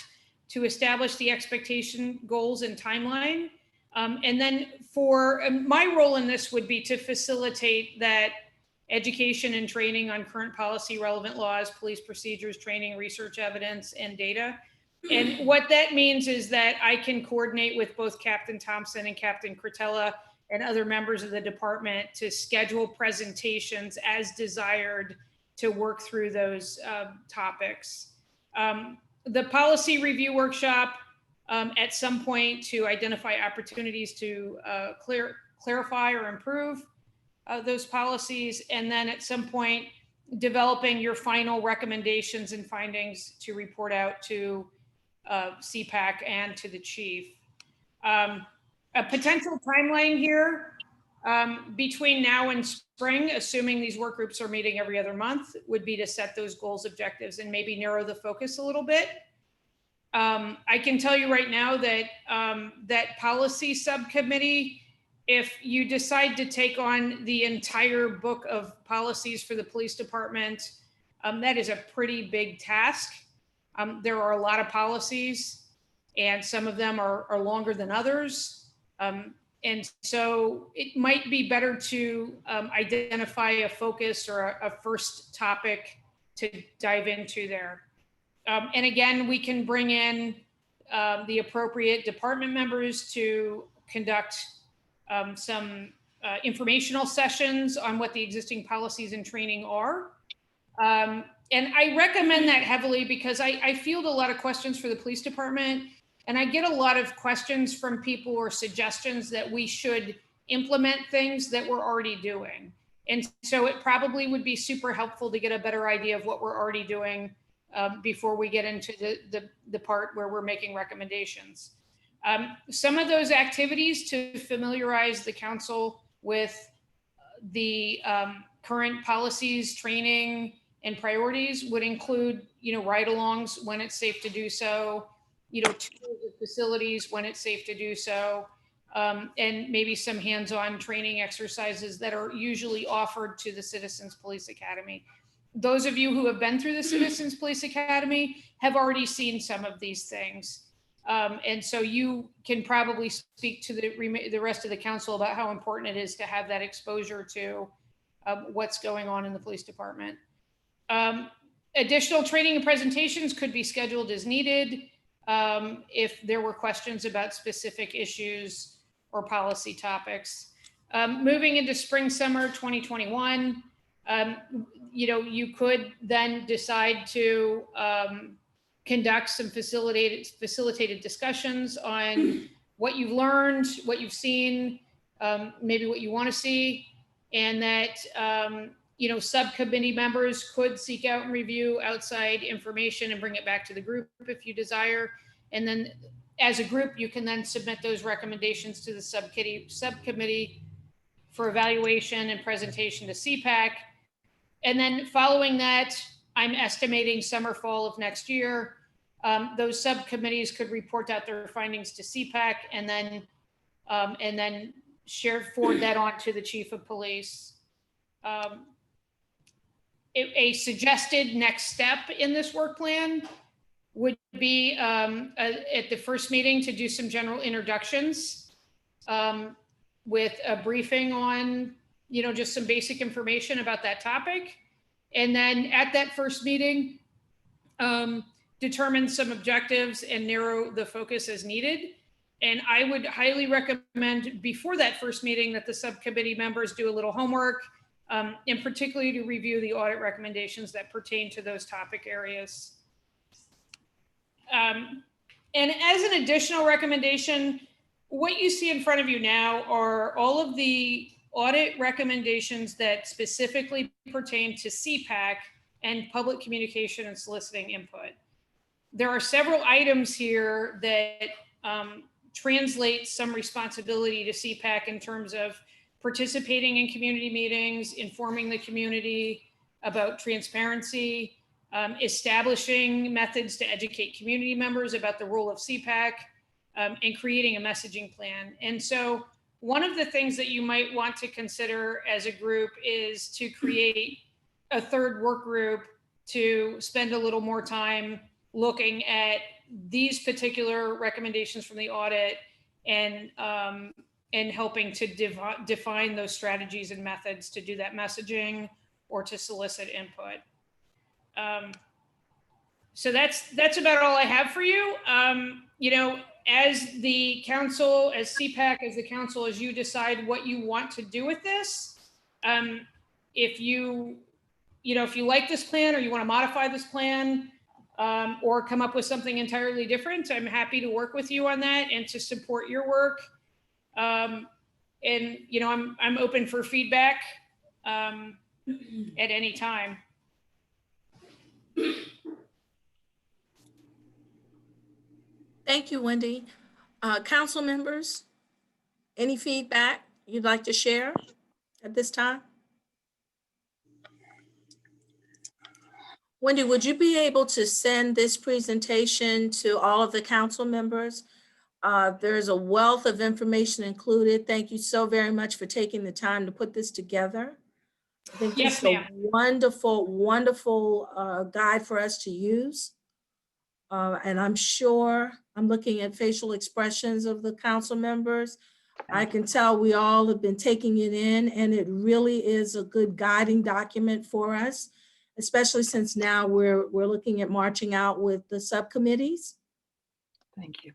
to establish the expectation, goals, and timeline. And then for my role in this would be to facilitate that education and training on current policy, relevant laws, police procedures, training, research evidence, and data. And what that means is that I can coordinate with both Captain Thompson and Captain Cretella and other members of the department to schedule presentations as desired to work through those topics. The policy review workshop at some point to identify opportunities to clarify or improve those policies, and then at some point developing your final recommendations and findings to report out to CPAC and to the chief. A potential timeline here between now and spring, assuming these work groups are meeting every other month, would be to set those goals, objectives, and maybe narrow the focus a little bit. I can tell you right now that that policy subcommittee, if you decide to take on the entire book of policies for the police department, that is a pretty big task. There are a lot of policies, and some of them are longer than others. And so it might be better to identify a focus or a first topic to dive into there. And again, we can bring in the appropriate department members to conduct some informational sessions on what the existing policies and training are. And I recommend that heavily because I field a lot of questions for the police department, and I get a lot of questions from people or suggestions that we should implement things that we're already doing. And so it probably would be super helpful to get a better idea of what we're already doing before we get into the part where we're making recommendations. Some of those activities to familiarize the council with the current policies, training, and priorities would include, ride-alongs when it's safe to do so, tours of facilities when it's safe to do so, and maybe some hands-on training exercises that are usually offered to the Citizens Police Academy. Those of you who have been through the Citizens Police Academy have already seen some of these things. And so you can probably speak to the rest of the council about how important it is to have that exposure to what's going on in the police department. Additional training and presentations could be scheduled as needed if there were questions about specific issues or policy topics. Moving into spring, summer 2021, you could then decide to conduct some facilitated discussions on what you've learned, what you've seen, maybe what you want to see, and that subcommittee members could seek out and review outside information and bring it back to the group if you desire. And then as a group, you can then submit those recommendations to the subcommittee for evaluation and presentation to CPAC. And then following that, I'm estimating summer, fall of next year, those subcommittees could report out their findings to CPAC and then forward that on to the chief of police. A suggested next step in this work plan would be at the first meeting to do some general introductions with a briefing on, just some basic information about that topic. And then at that first meeting, determine some objectives and narrow the focus as needed. And I would highly recommend before that first meeting that the subcommittee members do a little homework, and particularly to review the audit recommendations that pertain to those topic areas. And as an additional recommendation, what you see in front of you now are all of the audit recommendations that specifically pertain to CPAC and public communication and soliciting input. There are several items here that translate some responsibility to CPAC in terms of participating in community meetings, informing the community about transparency, establishing methods to educate community members about the role of CPAC, and creating a messaging plan. And so one of the things that you might want to consider as a group is to create a third work group to spend a little more time looking at these particular recommendations from the audit and helping to define those strategies and methods to do that messaging or to solicit input. So that's about all I have for you. As the council, as CPAC, as the council, as you decide what you want to do with this, if you like this plan or you want to modify this plan, or come up with something entirely different, I'm happy to work with you on that and to support your work. And I'm open for feedback at any time. Thank you, Wendy. Council members, any feedback you'd like to share at this time? Wendy, would you be able to send this presentation to all of the council members? There's a wealth of information included. Thank you so very much for taking the time to put this together. I think yes, this is a wonderful, wonderful guide for us to use. And I'm sure, I'm looking at facial expressions of the council members. I can tell we all have been taking it in, and it really is a good guiding document for us, especially since now we're looking at marching out with the subcommittees. Thank you.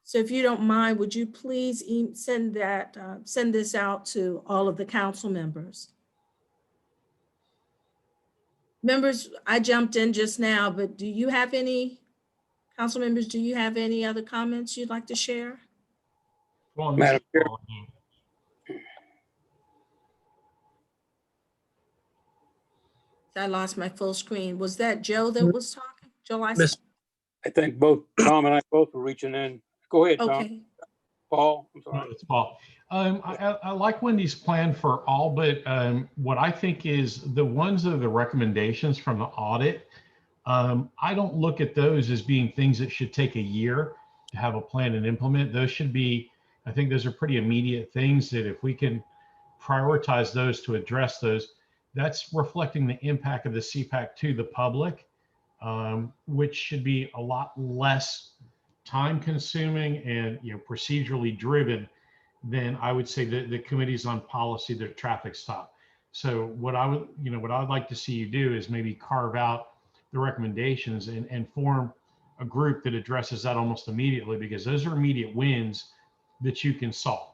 So if you don't mind, would you please send this out to all of the council members? Members, I jumped in just now, but do you have any, council members, do you have any other comments you'd like to share? Well, Madam Chair. I lost my full screen. Was that Joe that was talking? Joe, I think both Tom and I both were reaching in. Go ahead, Tom. Okay. Paul, I'm sorry. It's Paul. I like Wendy's plan for all, but what I think is the ones that are the recommendations from the audit, I don't look at those as being things that should take a year to have a plan and implement. Those should be, I think those are pretty immediate things that if we can prioritize those to address those, that's reflecting the impact of the CPAC to the public, which should be a lot less time consuming and procedurally driven than I would say the committees on policy, the traffic stop. So what I would, what I'd like to see you do is maybe carve out the recommendations and form a group that addresses that almost immediately, because those are immediate wins that you can solve.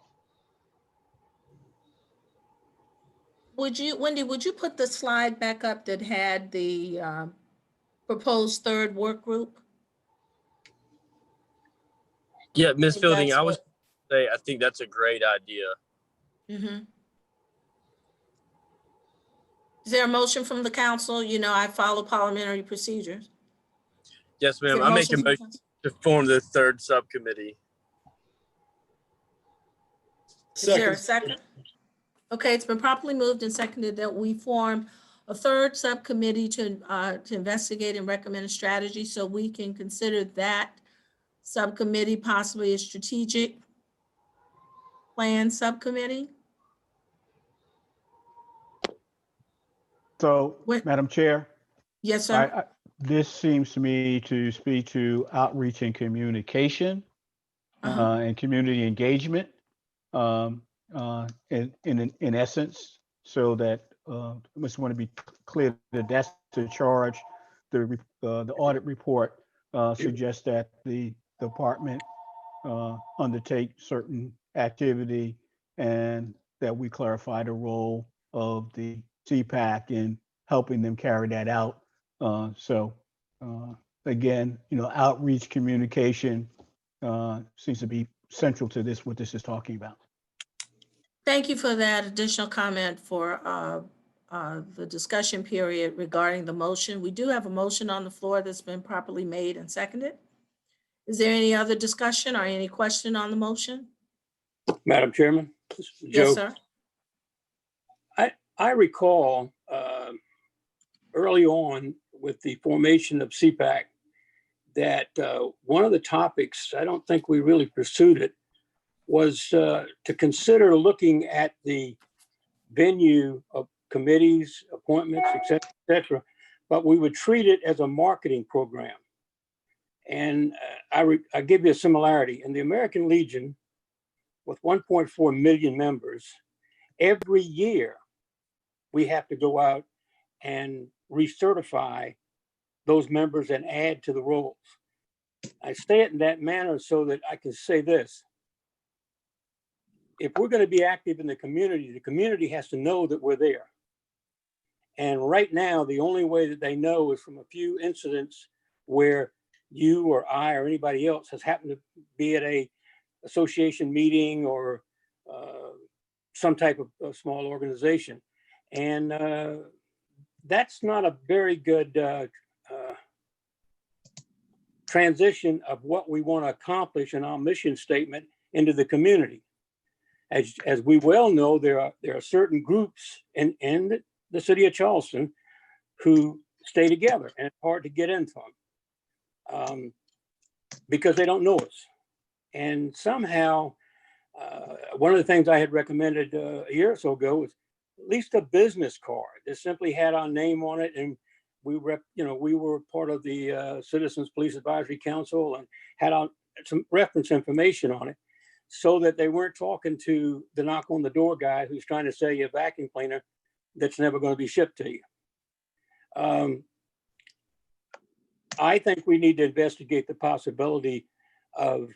Wendy, would you put the slide back up that had the proposed third work group? Yeah, Ms. And Fielding, that's I was what- say I think that's a great idea. Mhm. Is there a motion from the council? I follow parliamentary procedures. Yes, Is ma'am. there I make a from the motion council? to form the third subcommittee. Is there a second? Okay, it's been properly moved and seconded that we form a third subcommittee to investigate and recommend a strategy, so we can consider that subcommittee possibly a strategic plan subcommittee. So, Madam Chair, Yes, sir. this seems to me to speak to outreach and communication and community engagement in essence, so that I just want to be clear that that's the charge. The audit report suggests that the department undertake certain activity and that we clarify the role of the CPAC in helping them carry that out. Again, outreach communication seems to be central to this, what this is talking about. Thank you for that additional comment for the discussion period regarding the motion. We do have a motion on the floor that's been properly made and seconded. Is there any other discussion or any question on the motion? Madam Chairman? Yes, sir. I recall early on with the formation of CPAC that one of the topics, I don't think we really pursued it, was to consider looking at the venue of committees, appointments, et cetera, but we would treat it as a marketing program. And I give you a similarity. In the American Legion, with 1.4 million members, every year we have to go out and recertify those members and add to the rolls. I say it in that manner so that I can say this. If we're going to be active in the community has to know that we're there. And right now, the only way that they know is from a few incidents where you or I or anybody else has happened to be at a association meeting or some type of small organization. And that's not a very good transition of what we want to accomplish in our mission statement into the community. As we well know, there are certain groups in the city of Charleston who stay together, and it's hard to get into them because they don't know us. And somehow, one of the things I had recommended a year or so ago was at least a business card that simply had our name on it, and we were part of the Citizens Police Advisory Council and had some reference information on it, so that they weren't talking to the knock on the door guy who's trying to sell you a vacuum cleaner that's never going to be shipped to you. I think we need to investigate the possibility of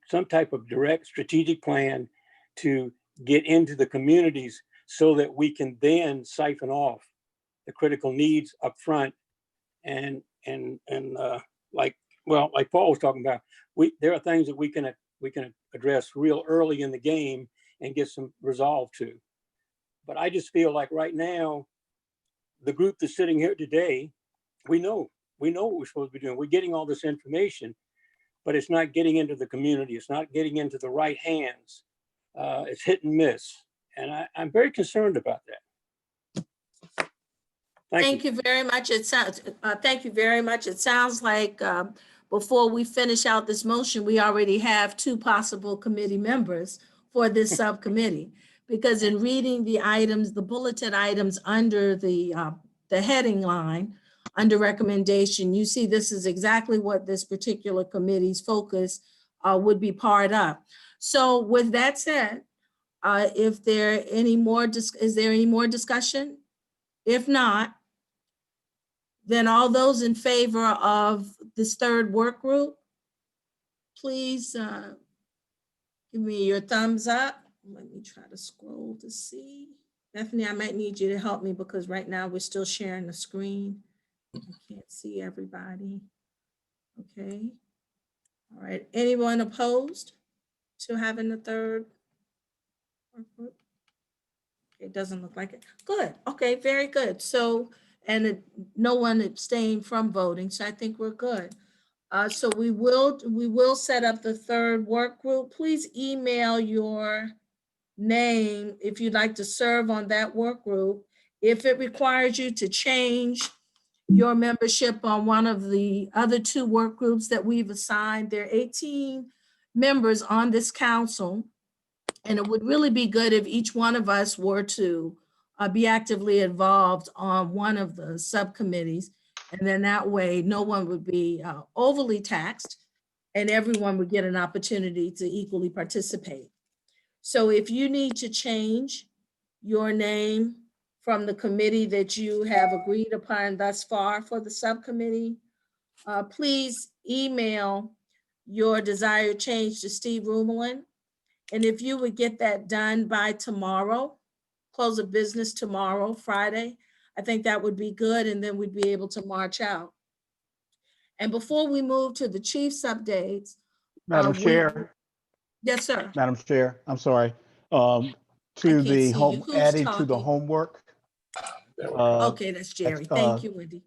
some type of direct strategic plan to get into the communities so that we can then siphon off the critical needs up front. And like Paul was talking about, there are things that we can address real early in the game and get some resolve to. But I just feel like right now, the group that's sitting here today, we know what we're supposed to be doing. We're getting all this information, but it's not getting into the community. It's not getting into the right hands It's hit and miss. And I'm very concerned about that. Thank you very much. It sounds, thank you very much. It sounds like before we finish out this motion, we already have 2 possible committee members for this subcommittee. Because in reading the items, the bulleted items under the heading line, under recommendation, you see this is exactly what this particular committee's focus would be part of. So with that said, if there any more, is there any more discussion? If not, then all those in favor of this 3rd work group, please give me your thumbs up. Let me try to scroll to see. Bethany, I might need you to help me because right now we're still sharing the screen. I can't see everybody. Okay. All right. Anyone opposed to having the 3rd work group? It doesn't look like it. Good. Okay, very good. So, and no one abstained from voting, so I think we're good. So we will set up the 3rd work group. Please email your name if you'd like to serve on that work group. If it requires you to change your membership on one of the other 2 work groups that we've assigned, there are 18 members on this council. And it would really be good if each one of us were to be actively involved on one of the subcommittees. And then that way, no one would be overly taxed and everyone would get an opportunity to equally participate. So if you need to change your name from the committee that you have agreed upon thus far for the subcommittee, please email your desired change to Steve Rumelin. And if you would get that done by tomorrow, close of business tomorrow, Friday, I think that would be good. And then we'd be able to march out. And before we move to the chief's updates. Madam Chair. Yes, sir. Madam Chair, I'm sorry. To the home, adding to the homework. Okay, that's Jerry. Thank you, Wendy.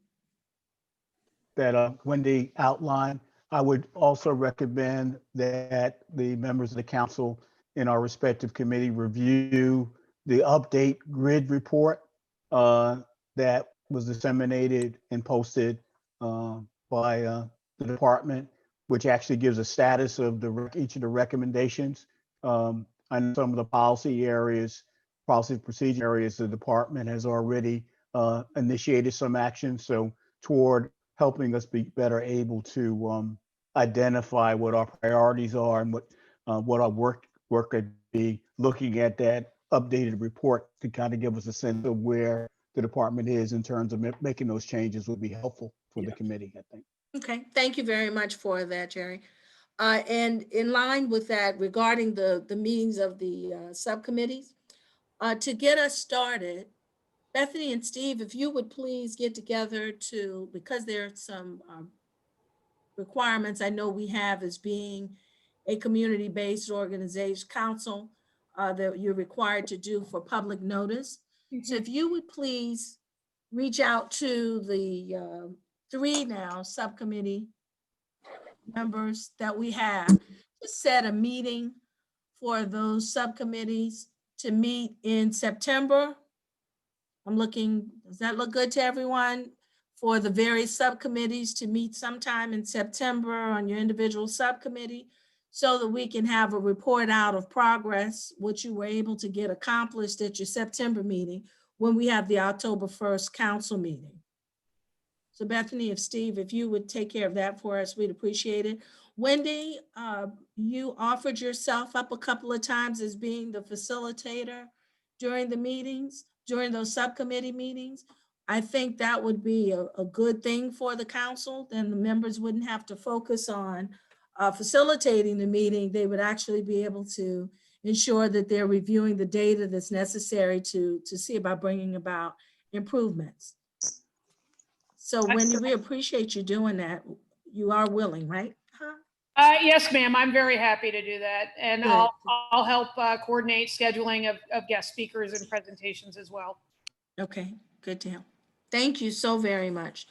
That Wendy outlined. I would also recommend that the members of the council in our respective committee review the update grid report that was disseminated and posted by the department, which actually gives a status of each of the recommendations. On some of the policy procedure areas, the department has already initiated some action. So toward helping us be better able to identify what our priorities are and what our work could be, looking at that updated report to kind of give us a sense of where the department is in terms of making those changes would be helpful for the committee, I think. Okay, thank you very much for that, Jerry. And in line with that, regarding the meetings of the subcommittees, to get us started, Bethany and Steve, if you would please get together because there are some requirements I know we have as being a community-based organization council that you're required to do for public notice. So if you would please reach out to the 3 now subcommittee members that we have to set a meeting for those subcommittees to meet in September. I'm looking, does that look good to everyone? For the various subcommittees to meet sometime in September on your individual subcommittee so that we can have a report out of progress, what you were able to get accomplished at your September meeting when we have the October 1st council meeting. So Bethany, Steve, if you would take care of that for us, we'd appreciate it. Wendy, you offered yourself up a couple of times as being the facilitator during the meetings, during those subcommittee meetings. I think that would be a good thing for the council. Then the members wouldn't have to focus on facilitating the meeting. They would actually be able to ensure that they're reviewing the data that's necessary to see about bringing about improvements. So Wendy, we appreciate you doing that. You are willing, right? Yes, ma'am. I'm very happy to do that. And Good. I'll help coordinate scheduling of guest speakers and presentations as well. Okay, good deal. Thank you so very much.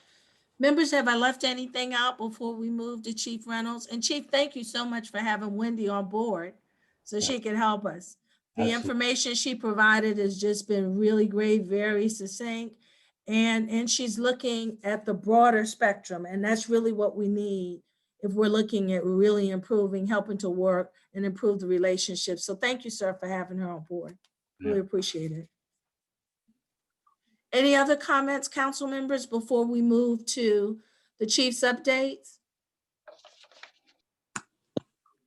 Members, have I left anything out before we move to Chief Reynolds? And Chief, thank you so much for having Wendy on board so she can help us. The Absolutely. information she provided has just been really great, very succinct. And she's looking at the broader spectrum, and that's really what we need if we're looking at really improving, helping to work and improve the relationship. So thank you, sir, for having her on board. Really appreciate it. Any other comments, council members, before we move to the chief's updates?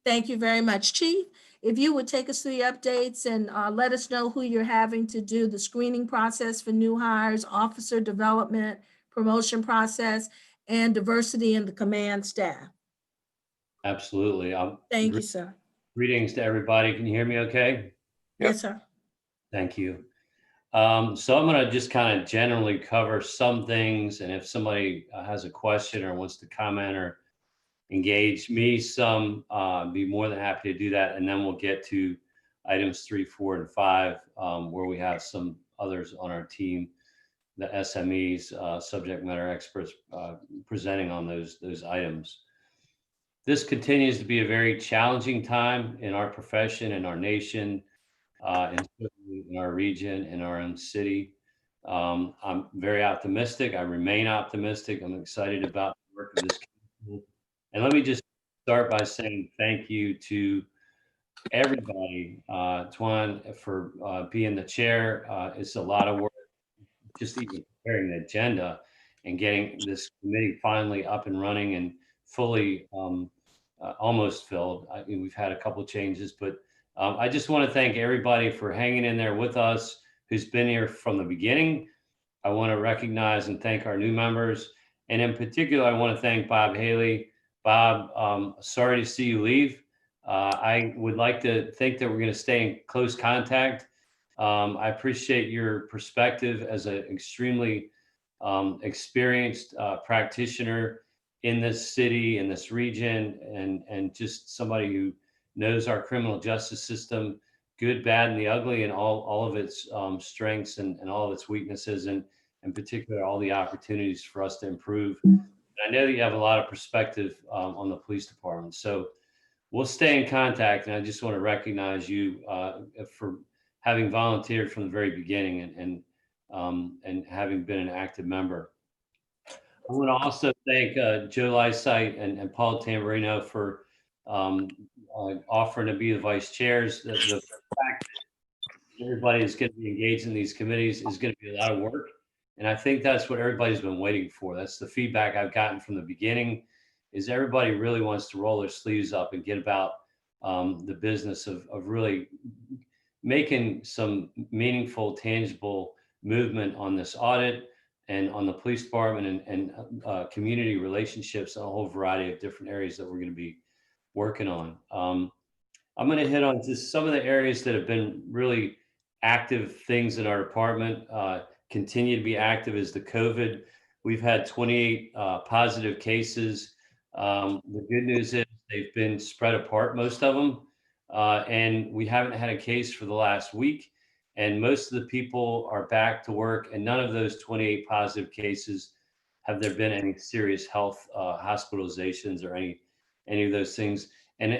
Thank you very much, Chief. If you would take us through the updates and let us know who you're having to do the screening process for new hires, officer development, promotion process, and diversity in the command staff. Absolutely. Thank you, sir. Greetings to everybody. Can you hear me okay? Yes, sir. Thank you. So I'm going to just kind of generally cover some things, and if somebody has a question or wants to comment or engage me some, be more than happy to do that. And then we'll get to items 3, 4, and 5, where we have some others on our team, the SMEs, subject matter experts, presenting on those items. This continues to be a very challenging time in our profession, in our nation, and in our region, in our own city. I'm very optimistic. I remain optimistic. I'm excited about the work of this council. And let me just start by saying thank you to everybody, Tuan, for being the chair. It's a lot of work, just even preparing the agenda and getting this committee finally up and running and fully almost filled. We've had a couple of changes, but I just want to thank everybody for hanging in there with us, who's been here from the beginning. I want to recognize and thank our new members. And in particular, I want to thank Bob Haley. Bob, sorry to see you leave. I would like to think that we're going to stay in close contact. I appreciate your perspective as an extremely experienced practitioner in this city, in this region, and just somebody who knows our criminal justice system, good, bad, and the ugly, and all of its strengths and all of its weaknesses, and in particular, all the opportunities for us to improve. I know that you have a lot of perspective on the police department. So we'll stay in contact. And I just want to recognize you for having volunteered from the very beginning and having been an active member. I want to also thank Joe Lysite and Paul Tamburino for offering to be the vice chairs. The fact that everybody is going to be engaged in these committees is going to be a lot of work. And I think that's what everybody's been waiting for. That's the feedback I've gotten from the beginning, is everybody really wants to roll their sleeves up and get about the business of really making some meaningful, tangible movement on this audit and on the police department and community relationships, and a whole variety of different areas that we're going to be working on. I'm going to hit on just some of the areas that have been really active things in our department. Continue to be active is the COVID. We've had 28 positive cases. The good news is they've been spread apart, most of them, and we haven't had a case for the last week. And most of the people are back to work, and none of those 28 positive cases have there been any serious health hospitalizations or any of those things. And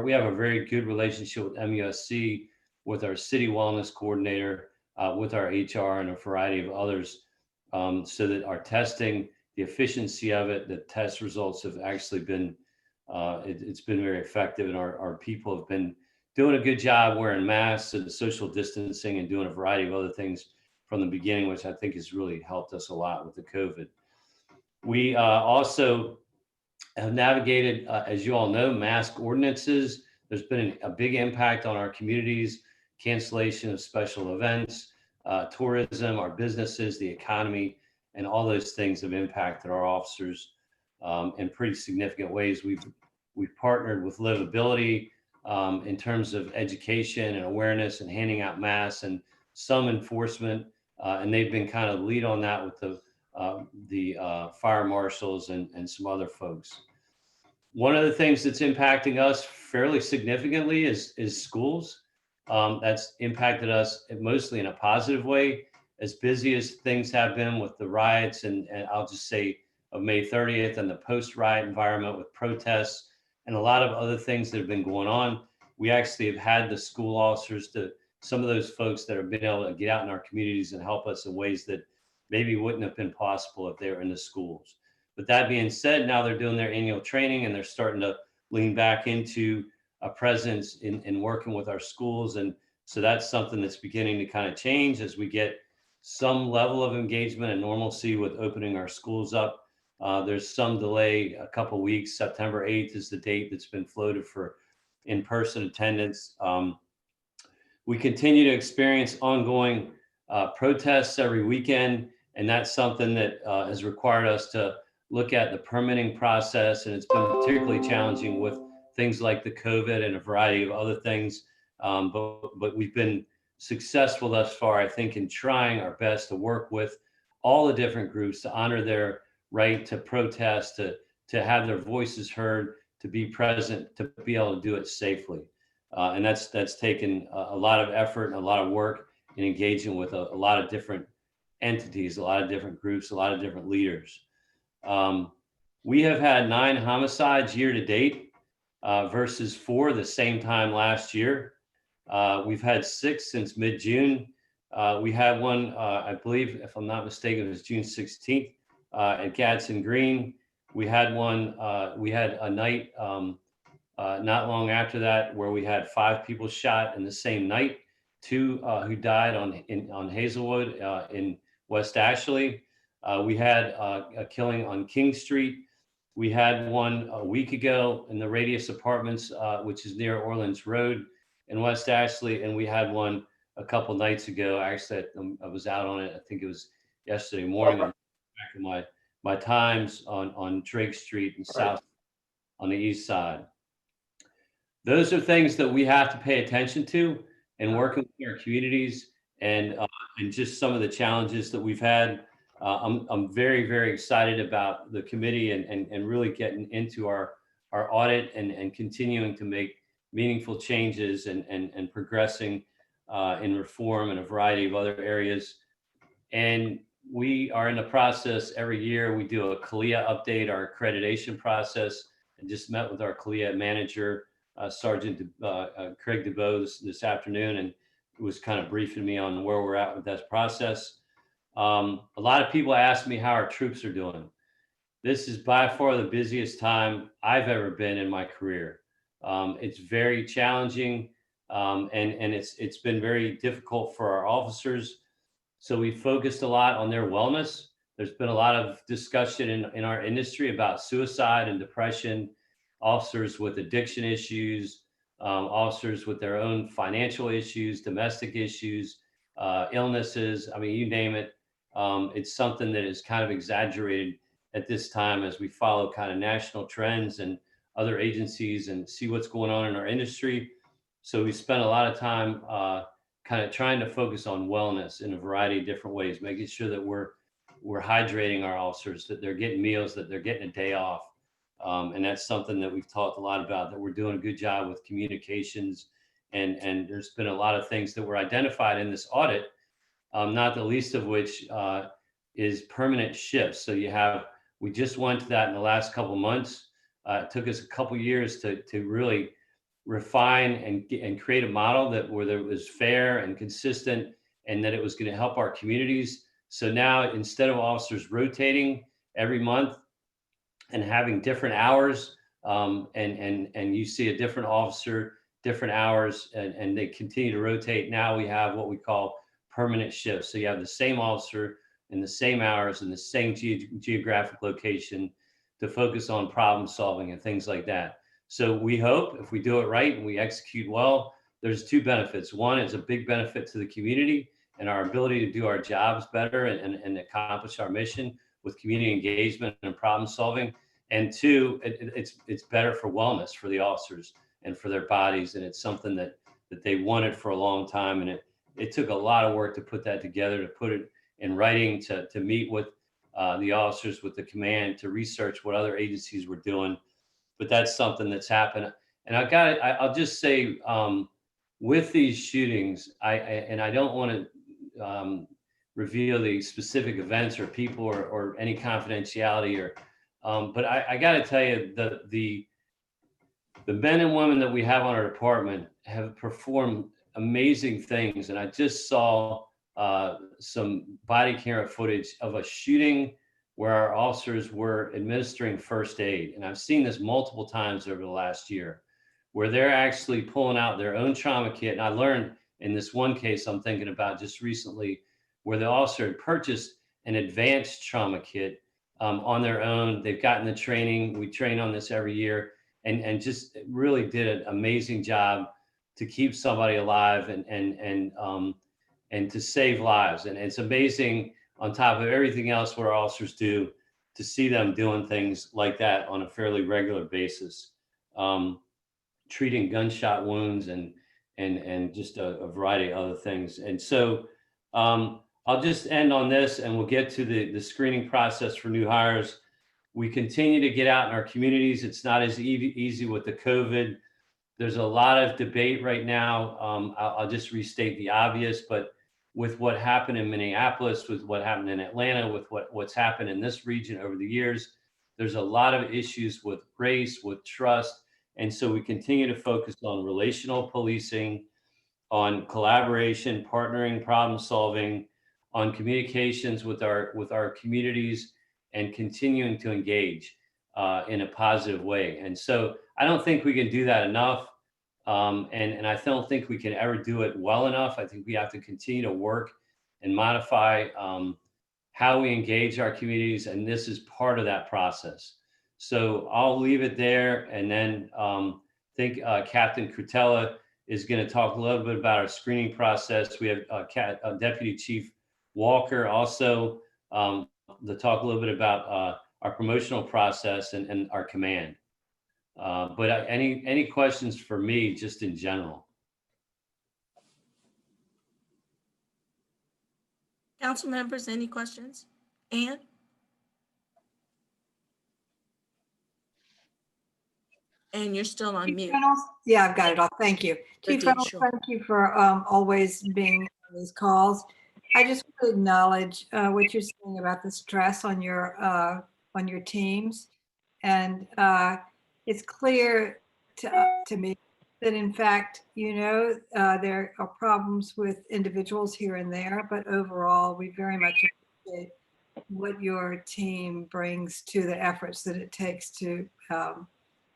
we have a very good relationship with MUSC, with our city wellness coordinator, with our HR and a variety of others, so that our testing, the efficiency of it, the test results have actually been, it's been very effective, and our people have been doing a good job wearing masks and social distancing and doing a variety of other things from the beginning, which I think has really helped us a lot with the COVID. We also have navigated, as you all know, mask ordinances. There's been a big impact on our communities, cancellation of special events, tourism, our businesses, the economy, and all those things have impacted our officers in pretty significant ways. We've partnered with Livability in terms of education and awareness and handing out masks and some enforcement, and they've been kind of lead on that with the fire marshals and some other folks. One of the things that's impacting us fairly significantly is schools. That's impacted us mostly in a positive way. As busy as things have been with the riots, and I'll just say of May 30th and the post-riot environment with protests and a lot of other things that have been going on, we actually have had the school officers to some of those folks that have been able to get out in our communities and help us in ways that maybe wouldn't have been possible if they were in the schools. But that being said, now they're doing their annual training and they're starting to lean back into a presence in working with our schools. And so that's something that's beginning to kind of change as we get some level of engagement and normalcy with opening our schools up. There's some delay, a couple weeks. September 8th is the date that's been floated for in-person attendance. We continue to experience ongoing protests every weekend, and that's something that has required us to look at the permitting process, and it's been particularly challenging with things like the COVID and a variety of other things. But we've been successful thus far, I think, in trying our best to work with all the different groups to honor their right to protest, to have their voices heard, to be present, to be able to do it safely. And that's taken a lot of effort and a lot of work in engaging with a lot of different entities, a lot of different groups, a lot of different leaders. We have had 9 homicides year to date versus 4 the same time last year. We've had 6 since mid-June. We had one, I believe, if I'm not mistaken, it was June 16th at Gadsden Green. We had one, we had a night not long after that where we had 5 people shot in the same night, 2 who died on Hazelwood in West Ashley. We had a killing on King Street. We had one a week ago in the Radius Apartments, which is near Orleans Road in West Ashley. And we had one a couple nights ago. Actually, I was out on it. I think it was yesterday morning. I'm back in my times on Drake Street and South on the east side. Those are things that we have to pay attention to and working with our communities and just some of the challenges that we've had. I'm very, very excited about the committee and really getting into our audit and continuing to make meaningful changes and progressing in reform and a variety of other areas. And we are in the process every year. We do a CALIA update, our accreditation process, and just met with our CALIA manager, Sergeant Craig DeBow this afternoon, and was kind of briefing me on where we're at with that process. A lot of people ask me how our troops are doing. This is by far the busiest time I've ever been in my career. It's very challenging, and it's been very difficult for our officers. So we focused a lot on their wellness. There's been a lot of discussion in our industry about suicide and depression, officers with addiction issues, officers with their own financial issues, domestic issues, illnesses. I mean, you name it. It's something that is kind of exaggerated at this time as we follow kind of national trends and other agencies and see what's going on in our industry. So we spent a lot of time kind of trying to focus on wellness in a variety of different ways, making sure that we're hydrating our officers, that they're getting meals, that they're getting a day off. And that's something that we've talked a lot about, that we're doing a good job with communications. And there's been a lot of things that were identified in this audit, not the least of which is permanent shifts. So we just went to that in the last couple of months. It took us a couple of years to really refine and create a model where it was fair and consistent and that it was going to help our communities. So now, instead of officers rotating every month and having different hours, and you see a different officer, different hours, and they continue to rotate, now we have what we call permanent shifts. So you have the same officer in the same hours in the same geographic location to focus on problem solving and things like that. So we hope if we do it right and we execute well, there's 2 benefits. One, it's a big benefit to the community and our ability to do our jobs better and accomplish our mission with community engagement and problem solving. And 2, it's better for wellness for the officers and for their bodies. And it's something that they wanted for a long time. And it took a lot of work to put that together, to put it in writing, to meet with the officers, with the command, to research what other agencies were doing. But that's something that's happened. And I'll just say, with these shootings, I don't want to reveal the specific events or people or any confidentiality, but I got to tell you, the men and women that we have on our department have performed amazing things. And I just saw some body camera footage of a shooting where our officers were administering first aid. And I've seen this multiple times over the last year, where they're actually pulling out their own trauma kit. And I learned in this one case I'm thinking about just recently, where the officer had purchased an advanced trauma kit on their own. They've gotten the training. We train on this every year, and just really did an amazing job to keep somebody alive and to save lives. And it's amazing, on top of everything else what our officers do, to see them doing things like that on a fairly regular basis, treating gunshot wounds and just a variety of other things. And so I'll just end on this, and we'll get to the screening process for new hires. We continue to get out in our communities. It's not as easy with the COVID. There's a lot of debate right now. I'll just restate the obvious, but with what happened in Minneapolis, with what happened in Atlanta, with what's happened in this region over the years, there's a lot of issues with race, with trust. And so we continue to focus on relational policing, on collaboration, partnering, problem solving, on communications with our communities, and continuing to engage in a positive way. And so I don't think we can do that enough. And I don't think we can ever do it well enough. I think we have to continue to work and modify how we engage our communities. And this is part of that process. So I'll leave it there. And then I think Captain Crutella is going to talk a little bit about our screening process. We have Deputy Chief Walker also to talk a little bit about our promotional process and our command. But any questions for me just in general? Council members, any questions? Ann? And you're still on mute. Yeah, I've got it all. Thank you. Chief Reynolds, Sure. thank you for always being on these calls. I just want to acknowledge what you're saying about the stress on your teams. And it's clear to me that, in fact, there are problems with individuals here and there, but overall, we very much appreciate what your team brings to the efforts that it takes to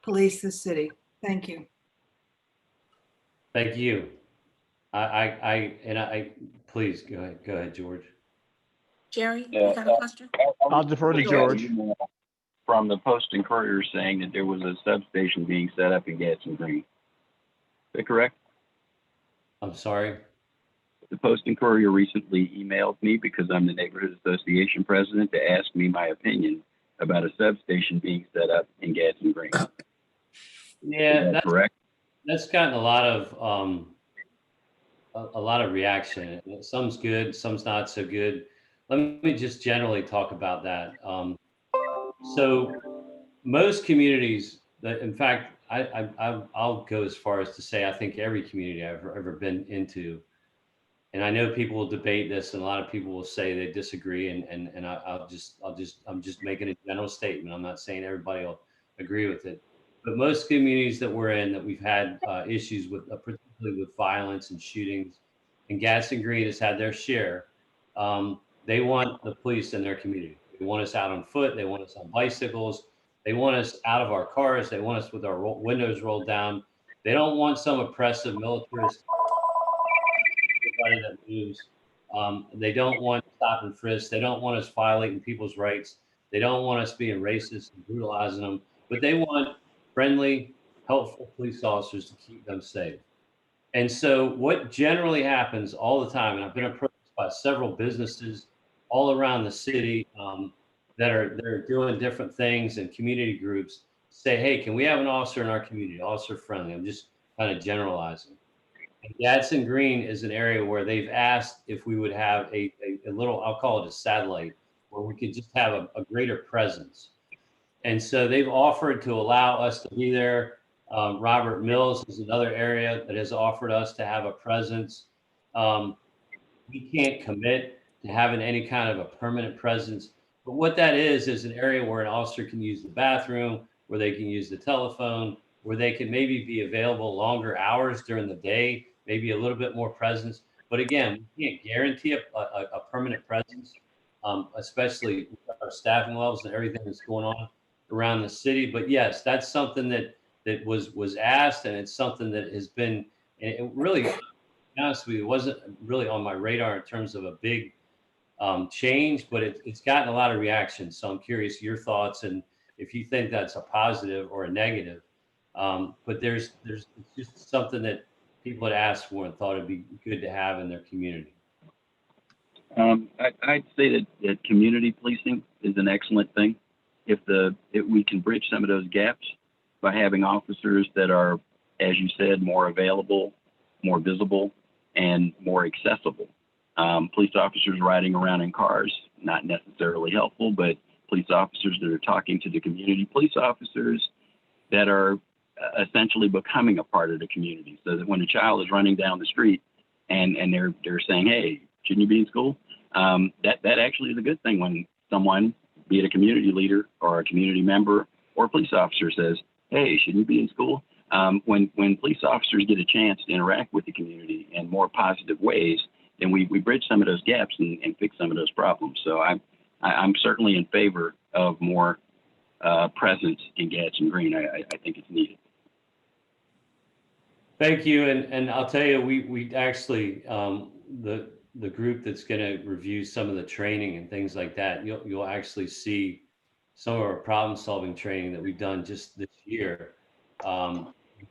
police the city. Thank you. Thank you. I please go ahead, George. Jerry, you got a question? I'll defer to George. From the Post and Courier saying that there was a substation being set up in Gadsden Green. Is that correct? I'm sorry? The Post and Courier recently emailed me, because I'm the neighborhood association president, to ask me my opinion about a substation being set up in Gadsden Green. Yeah, that's correct. That's gotten a lot of reaction. Some's good, some's not so good. Let me just generally talk about that. So most communities, in fact, I'll go as far as to say I think every community I've ever been into, and I know people will debate this, and a lot of people will say they disagree, and I'm just making a general statement. I'm not saying everybody will agree with it, but most communities that we're in that we've had issues with, particularly with violence and shootings, and Gadsden Green has had their share. They want the police in their community. They want us out on foot. They want us on bicycles. They want us out of our cars. They want us with our windows rolled down. They don't want some oppressive militarist that moves. They don't want stop and frisk. They don't want us violating people's rights. They don't want us being racist and brutalizing them. But they want friendly, helpful police officers to keep them safe. And so what generally happens all the time, and I've been approached by several businesses all around the city that are doing different things, and community groups say, hey, can we have an officer in our community, officer friendly? I'm just kind of generalizing. And Gadsden Green is an area where they've asked if we would have a little, I'll call it a satellite, where we could just have a greater presence. And so they've offered to allow us to be there. Robert Mills is another area that has offered us to have a presence. We can't commit to having any kind of a permanent presence, but what that is an area where an officer can use the bathroom, where they can use the telephone, where they can maybe be available longer hours during the day, maybe a little bit more presence. But again, we can't guarantee a permanent presence, especially with our staffing levels and everything that's going on around the city. But yes, that's something that was asked, and it's something that has been, and it really, to be honest with you, it wasn't really on my radar in terms of a big change, but it's gotten a lot of reaction. So I'm curious your thoughts and if you think that's a positive or a negative. But there's it's just something that people had asked for and thought it'd be good to have in their community. I'd say that community policing is an excellent thing. If we can bridge some of those gaps by having officers that are, as you said, more available, more visible, and more accessible. Police officers riding around in cars, not necessarily helpful, but police officers that are talking to the community, police officers that are essentially becoming a part of the community, so that when a child is running down the street and they're saying, hey, shouldn't you be in school? That actually is a good thing when someone, be it a community leader or a community member or a police officer, says, hey, shouldn't you be in school? When police officers get a chance to interact with the community in more positive ways, then we bridge some of those gaps and fix some of those problems. So I'm certainly in favor of more presence in Gadsden Green. I think it's needed. Thank you, and I'll tell you, we actually the group that's going to review some of the training and things like that, you'll actually see some of our problem-solving training that we've done just this year. I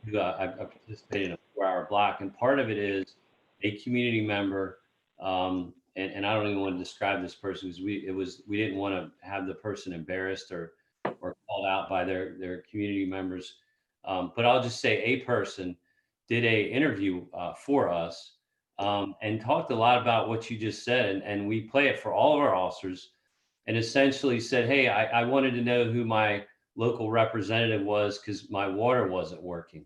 participated in a 4-hour block, and part of it is a community member, and I don't even want to describe this person because we didn't want to have the person embarrassed or called out by their community members. But I'll just say a person did a interview for us and talked a lot about what you just said, and we play it for all of our officers, and essentially said, hey, I wanted to know who my local representative was because my water wasn't working,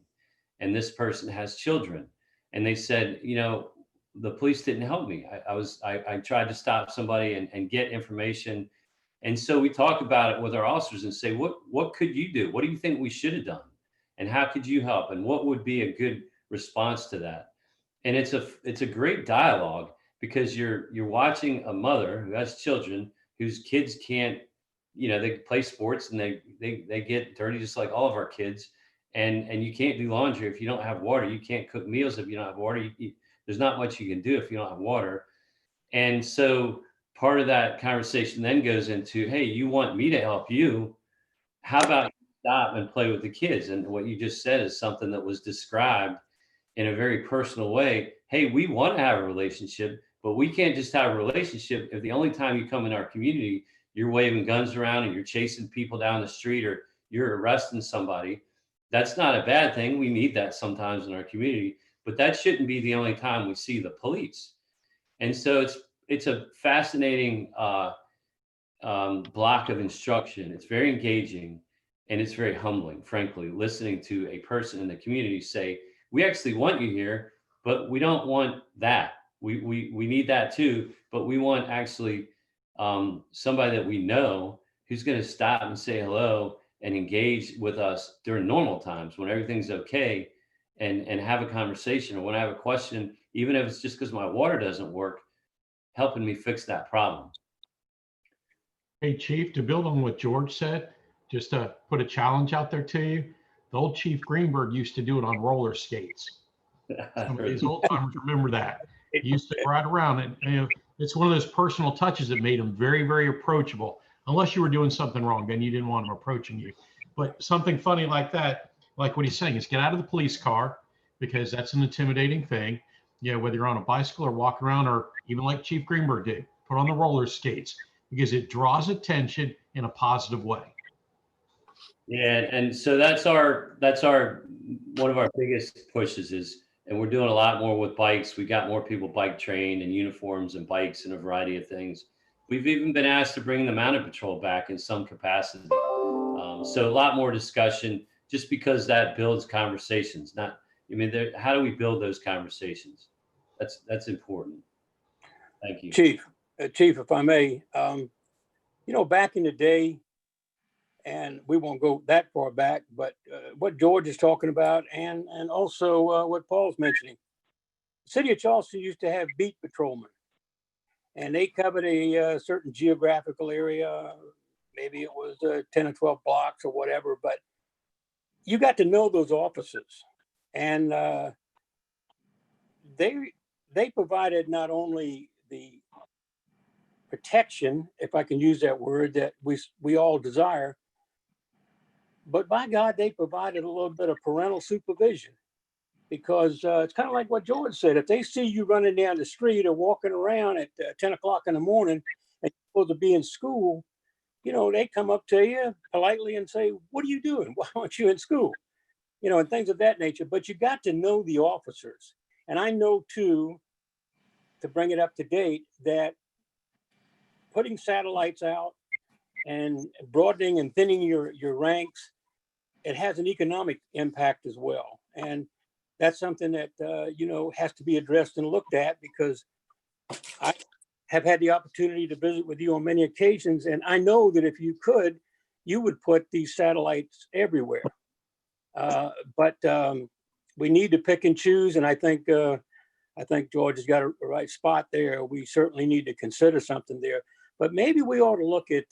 and this person has children, and they said, you know, the police didn't help me. I tried to stop somebody and get information, and so we talk about it with our officers and say, what could you do? What do you think we should have done, and how could you help, and what would be a good response to that? And it's a great dialogue because you're watching a mother who has children whose kids can't, you know, they play sports and they get dirty just like all of our kids, and you can't do laundry if you don't have water. You can't cook meals if you don't have water. There's not much you can do if you don't have water. And so part of that conversation then goes into, hey, you want me to help you? How about you stop and play with the kids? And what you just said is something that was described in a very personal way. Hey, we want to have a relationship, but we can't just have a relationship if the only time you come in our community, you're waving guns around and you're chasing people down the street or you're arresting somebody. That's not a bad thing. We need that sometimes in our community, but that shouldn't be the only time we see the police. And so it's a fascinating block of instruction. It's very engaging and it's very humbling, frankly, listening to a person in the community say, we actually want you here, but we don't want that. We need that too, but we want actually somebody that we know who's going to stop and say hello and engage with us during normal times when everything's okay, and have a conversation, or when I have a question, even if it's just because my water doesn't work, helping me fix that problem. Hey, Chief, to build on what George said, just to put a challenge out there to you, the old Chief Greenberg used to do it on roller skates. Some of these old timers remember that. He used to ride around, and it's one of those personal touches that made him very, very approachable. Unless you were doing something wrong, then you didn't want him approaching you. But something funny like that, like what he's saying, is get out of the police car, because that's an intimidating thing. You know, whether you're on a bicycle or walking around, or even like Chief Greenberg did, put on the roller skates, because it draws attention in a positive way. Yeah, and so that's our one of our biggest pushes is, and we're doing a lot more with bikes. We got more people bike trained and uniforms and bikes and a variety of things. We've even been asked to bring the mounted patrol back in some capacity. So a lot more discussion, just because that builds conversations. Not, I mean, how do we build those conversations? That's important. Thank you, Chief. Chief, if I may, you know, back in the day, and we won't go that far back, but what George is talking about, and also what Paul's mentioning, the city of Charleston used to have beat patrolmen, and they covered a certain geographical area. Maybe it was 10 or 12 blocks or whatever, but you got to know those officers, and they provided not only the protection, if I can use that word, that we all desire, but by God, they provided a little bit of parental supervision, because it's kind of like what George said. If they see you running down the street or walking around at 10 o'clock in the morning and you're supposed to be in school, they come up to you politely and say, "What are you doing? Why aren't you in school?" And things of that nature. But you got to know the officers. And I know too, to bring it up to date, that putting satellites out and broadening and thinning your ranks, it has an economic impact as well. And that's something that, has to be addressed and looked at, because I have had the opportunity to visit with you on many occasions. And I know that if you could, you would put these satellites everywhere. But we need to pick and choose. And I think George has got a right spot there. We certainly need to consider something there. But maybe we ought to look at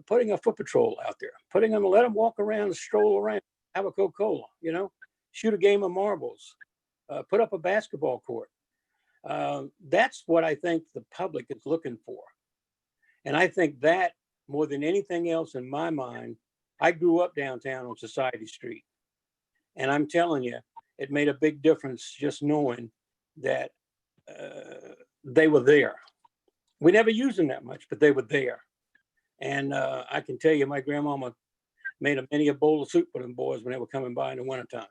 putting a foot patrol out there, let them walk around and stroll around, have a Coca-Cola, shoot a game of marbles, put up a basketball court. That's what I think the public is looking for. And I think that more than anything else in my mind, I grew up downtown on Society Street. And I'm telling you, it made a big difference just knowing that they were there. We never used them that much, but they were there. And I can tell you, my grandmama made many a bowl of soup for them boys when they were coming by in the wintertime.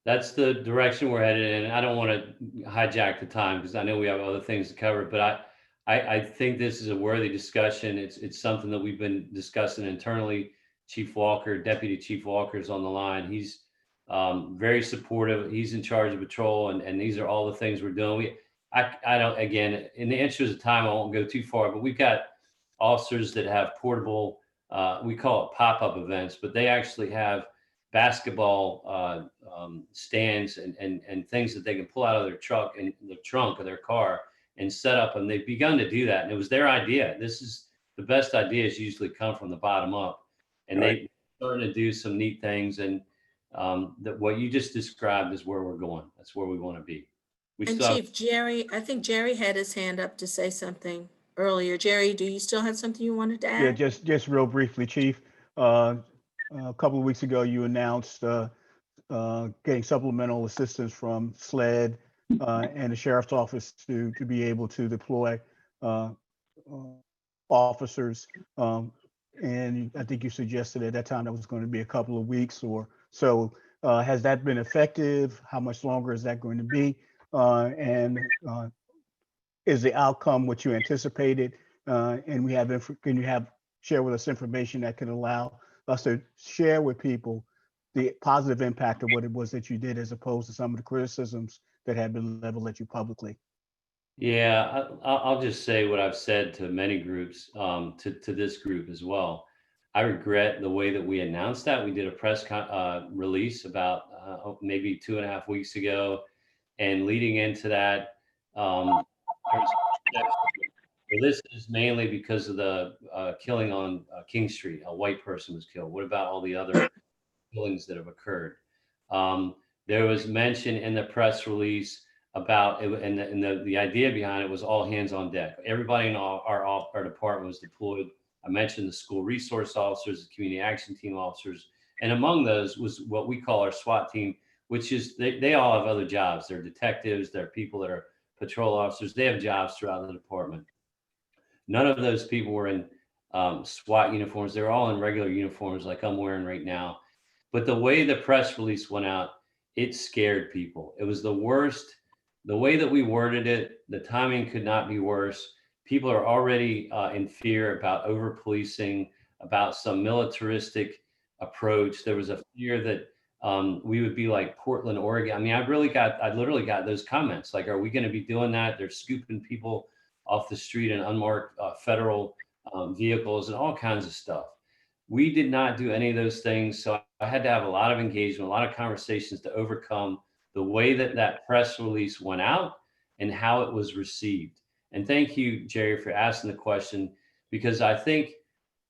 That's the direction we're headed in. I don't want to hijack the time because I know we have other things to cover, but I think this is a worthy discussion. It's something that we've been discussing internally. Chief Walker, Deputy Chief Walker is on the line. He's very supportive. He's in charge of patrol, and these are all the things we're doing. I don't, again, in the interest of time, I won't go too far, but we've got officers that have portable, we call it pop-up events, but they actually have basketball stands and things that they can pull out of their truck and the trunk of their car and set up. And they've begun to do that. And it was their idea. This is the best ideas usually come from the bottom up. And They're starting to do some neat things. And that what you just described is where we're going. That's where we want to be. And Chief Jerry, I think Jerry had his hand up to say something earlier. Jerry, do you still have something you wanted to add? Yeah, just real briefly, Chief. A couple of weeks ago, you announced getting supplemental assistance from SLED and the Sheriff's Office to be able to deploy officers. And I think you suggested at that time that was going to be a couple of weeks or so. Has that been effective? How much longer is that going to be? And is the outcome what you anticipated? And can you share with us information that can allow us to share with people the positive impact of what it was that you did, as opposed to some of the criticisms that have been leveled at you publicly? Yeah, I'll just say what I've said to many groups, to this group as well. I regret the way that we announced that. We did a press release about maybe 2.5 weeks ago, and leading into that, this is mainly because of the killing on King Street. A white person was killed. What about all the other killings that have occurred? There was mention in the press release about it, and the idea behind it was all hands on deck. Everybody in our department was deployed. I mentioned the school resource officers, the community action team officers, and among those was what we call our SWAT team, which is they all have other jobs. They're detectives, they're people that are patrol officers. They have jobs throughout the department. None of those people were in SWAT uniforms. They're all in regular uniforms like I'm wearing right now. But the way the press release went out, it scared people. It was the worst. The way that we worded it, the timing could not be worse. People are already in fear about over-policing, about some militaristic approach. There was a fear that we would be like Portland, Oregon. I mean, I literally got those comments. Like, are we going to be doing that? They're scooping people off the street in unmarked federal vehicles and all kinds of stuff. We did not do any of those things. So I had to have a lot of engagement, a lot of conversations to overcome the way that that press release went out and how it was received. And thank you, Jerry, for asking the question, because I think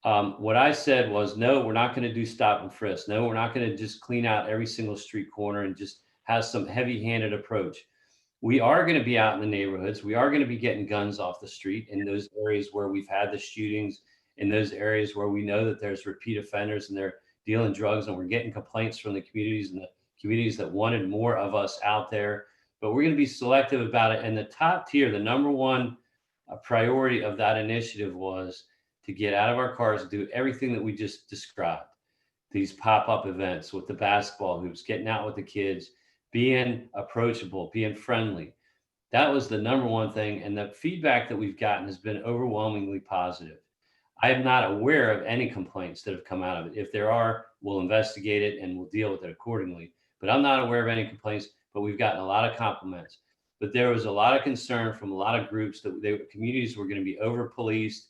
what I said was, no, we're not going to do stop and frisk. No, we're not going to just clean out every single street corner and just have some heavy-handed approach. We are going to be out in the neighborhoods. We are going to be getting guns off the street in those areas where we've had the shootings, in those areas where we know that there's repeat offenders and they're dealing drugs, and we're getting complaints from the communities and the communities that wanted more of us out there. But we're going to be selective about it. And the top tier, the number one priority of that initiative was to get out of our cars and do everything that we just described. These pop-up events with the basketball hoops, getting out with the kids, being approachable, being friendly. That was the number one thing. And the feedback that we've gotten has been overwhelmingly positive. I am not aware of any complaints that have come out of it. If there are, we'll investigate it and we'll deal with it accordingly. But I'm not aware of any complaints, but we've gotten a lot of compliments. But there was a lot of concern from a lot of groups that communities were going to be over-policed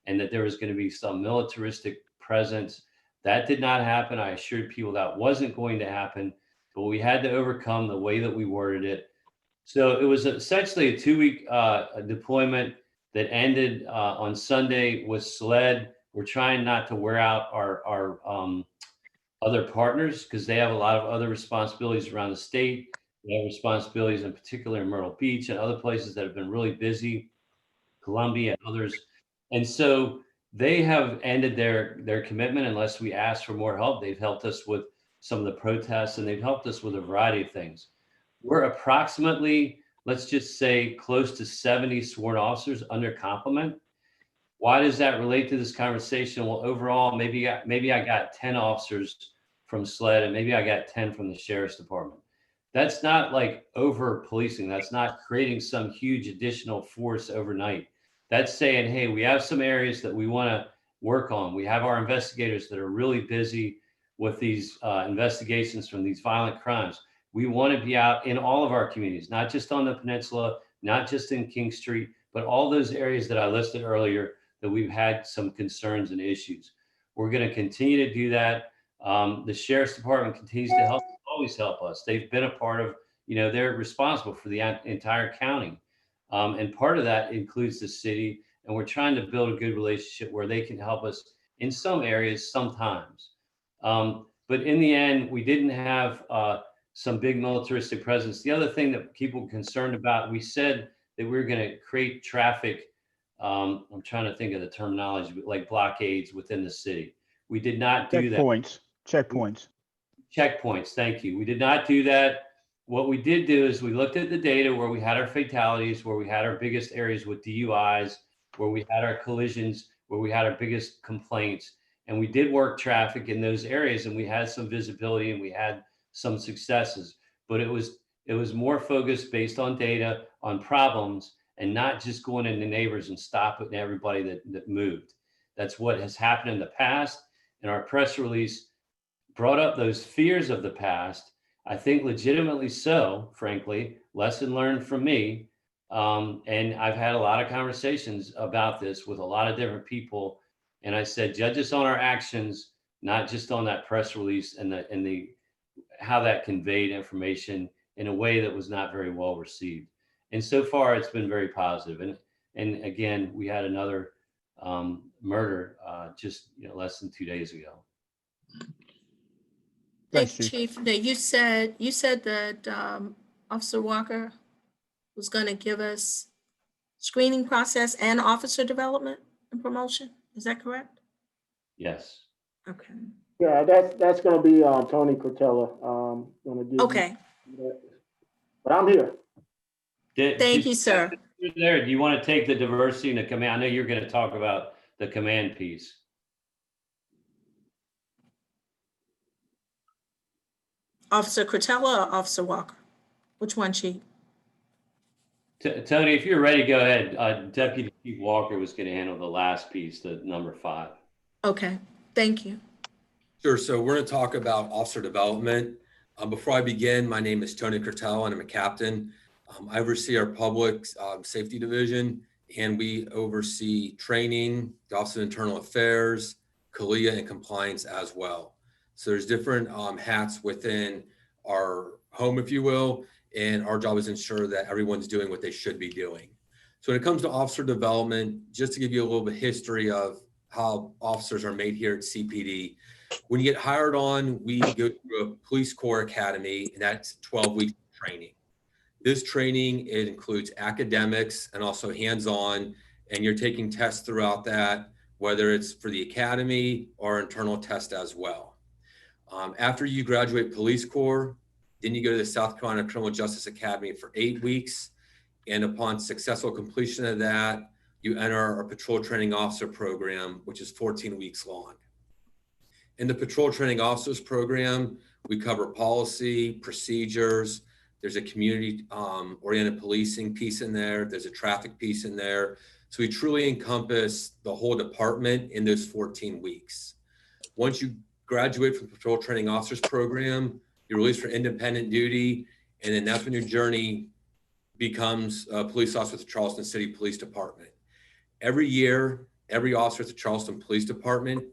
and that there was going to be some militaristic presence. That did not happen. I assured people that wasn't going to happen, but we had to overcome the way that we worded it. So it was essentially a 2-week deployment that ended on Sunday with SLED. We're trying not to wear out our other partners because they have a lot of other responsibilities around the state. They have responsibilities in particular in Myrtle Beach and other places that have been really busy, Columbia and others. And so they have ended their commitment unless we ask for more help. They've helped us with some of the protests and they've helped us with a variety of things. We're approximately, let's just say, close to 70 sworn officers under complement. Why does that relate to this conversation? Well, overall, maybe I got 10 officers from SLED and maybe I got 10 from the Sheriff's Department. That's not like over policing. That's not creating some huge additional force overnight. That's saying, hey, we have some areas that we want to work on. We have our investigators that are really busy with these investigations from these violent crimes. We want to be out in all of our communities, not just on the peninsula, not just in King Street, but all those areas that I listed earlier that we've had some concerns and issues. We're going to continue to do that. The Sheriff's Department continues to always help us. They've been a part of, they're responsible for the entire county. And part of that includes the city. And we're trying to build a good relationship where they can help us in some areas sometimes. But in the end, we didn't have some big militaristic presence. The other thing that people were concerned about, we said that we were going to create traffic. I'm trying to think of the terminology, but like blockades within the city. We did not do that. Checkpoints. Thank you. We did not do that. What we did do is we looked at the data where we had our fatalities, where we had our biggest areas with DUIs, where we had our collisions, where we had our biggest complaints. And we did work traffic in those areas and we had some visibility and we had some successes, but it was more focused based on data, on problems, and not just going into neighbors and stopping everybody that moved. That's what has happened in the past. And our press release brought up those fears of the past. I think legitimately so, frankly, lesson learned from me. And I've had a lot of conversations about this with a lot of different people. And I said, judge us on our actions, not just on that press release and the how that conveyed information in a way that was not very well received. And so far, it's been very positive. And again, we had another murder just less than 2 days ago. Thanks, Chief. Now, you said that Officer Walker was going to give us screening process and officer development and promotion. Is that correct? Yes. Okay. Yeah, that's going to be Tony Cortella. Gonna give Okay. But I'm here. Thank you, sir. You're there. Do you want to take the diversity and the command? I know you're going to talk about the command piece. Officer Cortella or Officer Walker? Which one, Chief? Tony, if you're ready, go ahead. Deputy Chief Walker was going to handle the last piece, the number 5. Okay, thank you. Sure. So we're going to talk about officer development. Before I begin, my name is Tony Cortella and I'm a captain. I oversee our public safety division, and we oversee training, the Office of Internal Affairs, CALIA, and compliance as well. So there's different hats within our home, if you will, and our job is to ensure that everyone's doing what they should be doing. So when it comes to officer development, just to give you a little bit of history of how officers are made here at CPD, when you get hired on, we go through a police corps academy, and that's 12 weeks of training. This training, it includes academics and also hands-on, and you're taking tests throughout that, whether it's for the academy or internal test as well. After you graduate police corps, then you go to the South Carolina Criminal Justice Academy for 8 weeks. And upon successful completion of that, you enter our patrol training officer program, which is 14 weeks long. In the patrol training officers program, we cover policy, procedures. There's a community oriented policing piece in there. There's a traffic piece in there. So we truly encompass the whole department in those 14 weeks. Once you graduate from the patrol training officers program, you're released for independent duty. And then that's when your journey becomes a police officer with the Charleston City Police Department. Every year, every officer at the Charleston Police Department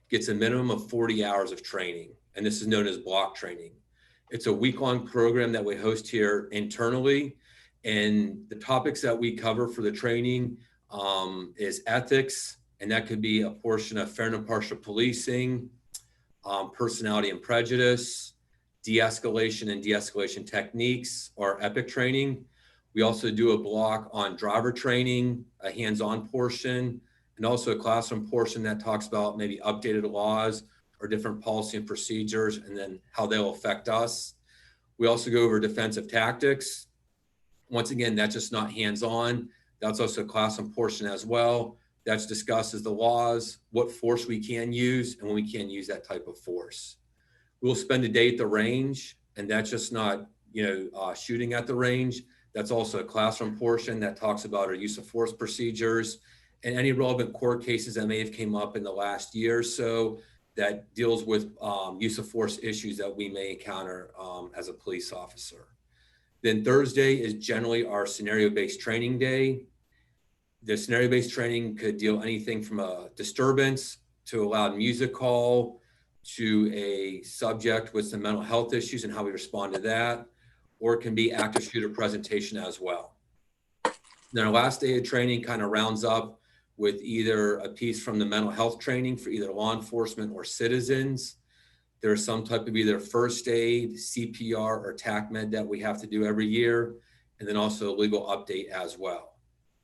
gets a minimum of 40 hours of training. And this is known as block training. It's a week-long program that we host here internally. And the topics that we cover for the training is ethics, and that could be a portion of fair and impartial policing, personality and prejudice, de-escalation and de-escalation techniques, or EPIC training. We also do a block on driver training, a hands-on portion, and also a classroom portion that talks about maybe updated laws or different policy and procedures, and then how they'll affect us. We also go over defensive tactics. Once again, that's just not hands-on. That's also a classroom portion as well. That discusses the laws, what force we can use, and when we can use that type of force. We'll spend a day at the range, and that's just not, shooting at the range. That's also a classroom portion that talks about our use of force procedures and any relevant court cases that may have came up in the last year or so that deals with use of force issues that we may encounter as a police officer. Then Thursday is generally our scenario-based training day. The scenario-based training could deal anything from a disturbance to a loud music call to a subject with some mental health issues and how we respond to that, or it can be active shooter presentation as well. Then our last day of training kind of rounds up with either a piece from the mental health training for either law enforcement or citizens. There's some type of either first aid, CPR, or TAC med that we have to do every year, and then also a legal update as well.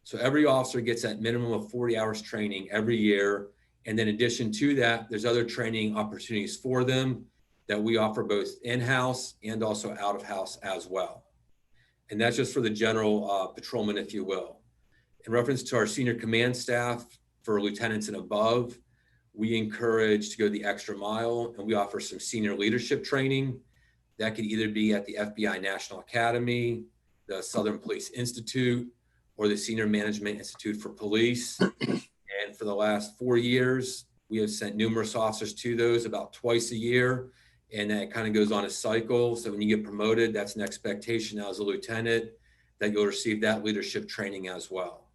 So every officer gets that minimum of 40 hours training every year. And then in addition to that, there's other training opportunities for them that we offer both in-house and also out of house as well. And that's just for the general patrolman, if you will. In reference to our senior command staff for lieutenants and above, we encourage to go the extra mile, and we offer some senior leadership training. That could either be at the FBI National Academy, the Southern Police Institute, or the Senior Management Institute for Police. And for the last 4 years, we have sent numerous officers to those about twice a year. And that kind of goes on a cycle. So when you get promoted, that's an expectation as a lieutenant that you'll receive that leadership training as well.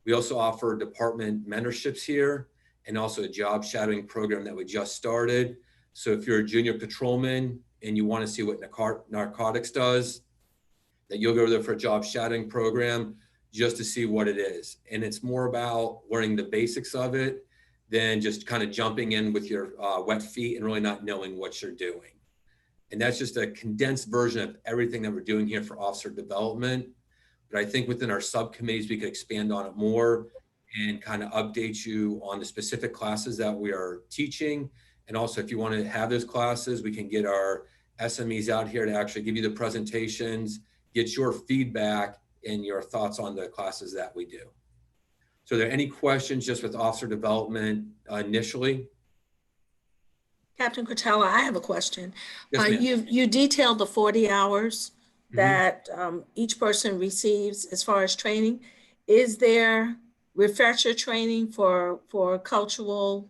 We also offer department mentorships here and also a job shadowing program that we just started. So if you're a junior patrolman and you want to see what narcotics does, that you'll go there for a job shadowing program just to see what it is. And it's more about learning the basics of it than just kind of jumping in with your wet feet and really not knowing what you're doing. And that's just a condensed version of everything that we're doing here for officer development. But I think within our subcommittees, we could expand on it more and kind of update you on the specific classes that we are teaching. And also, if you want to have those classes, we can get our SMEs out here to actually give you the presentations, get your feedback and your thoughts on the classes that we do. So are there any questions just with officer development initially? Captain Cortella, I have a question. Yes, You detailed the 40 hours that each person receives as far as training. Is there refresher training for cultural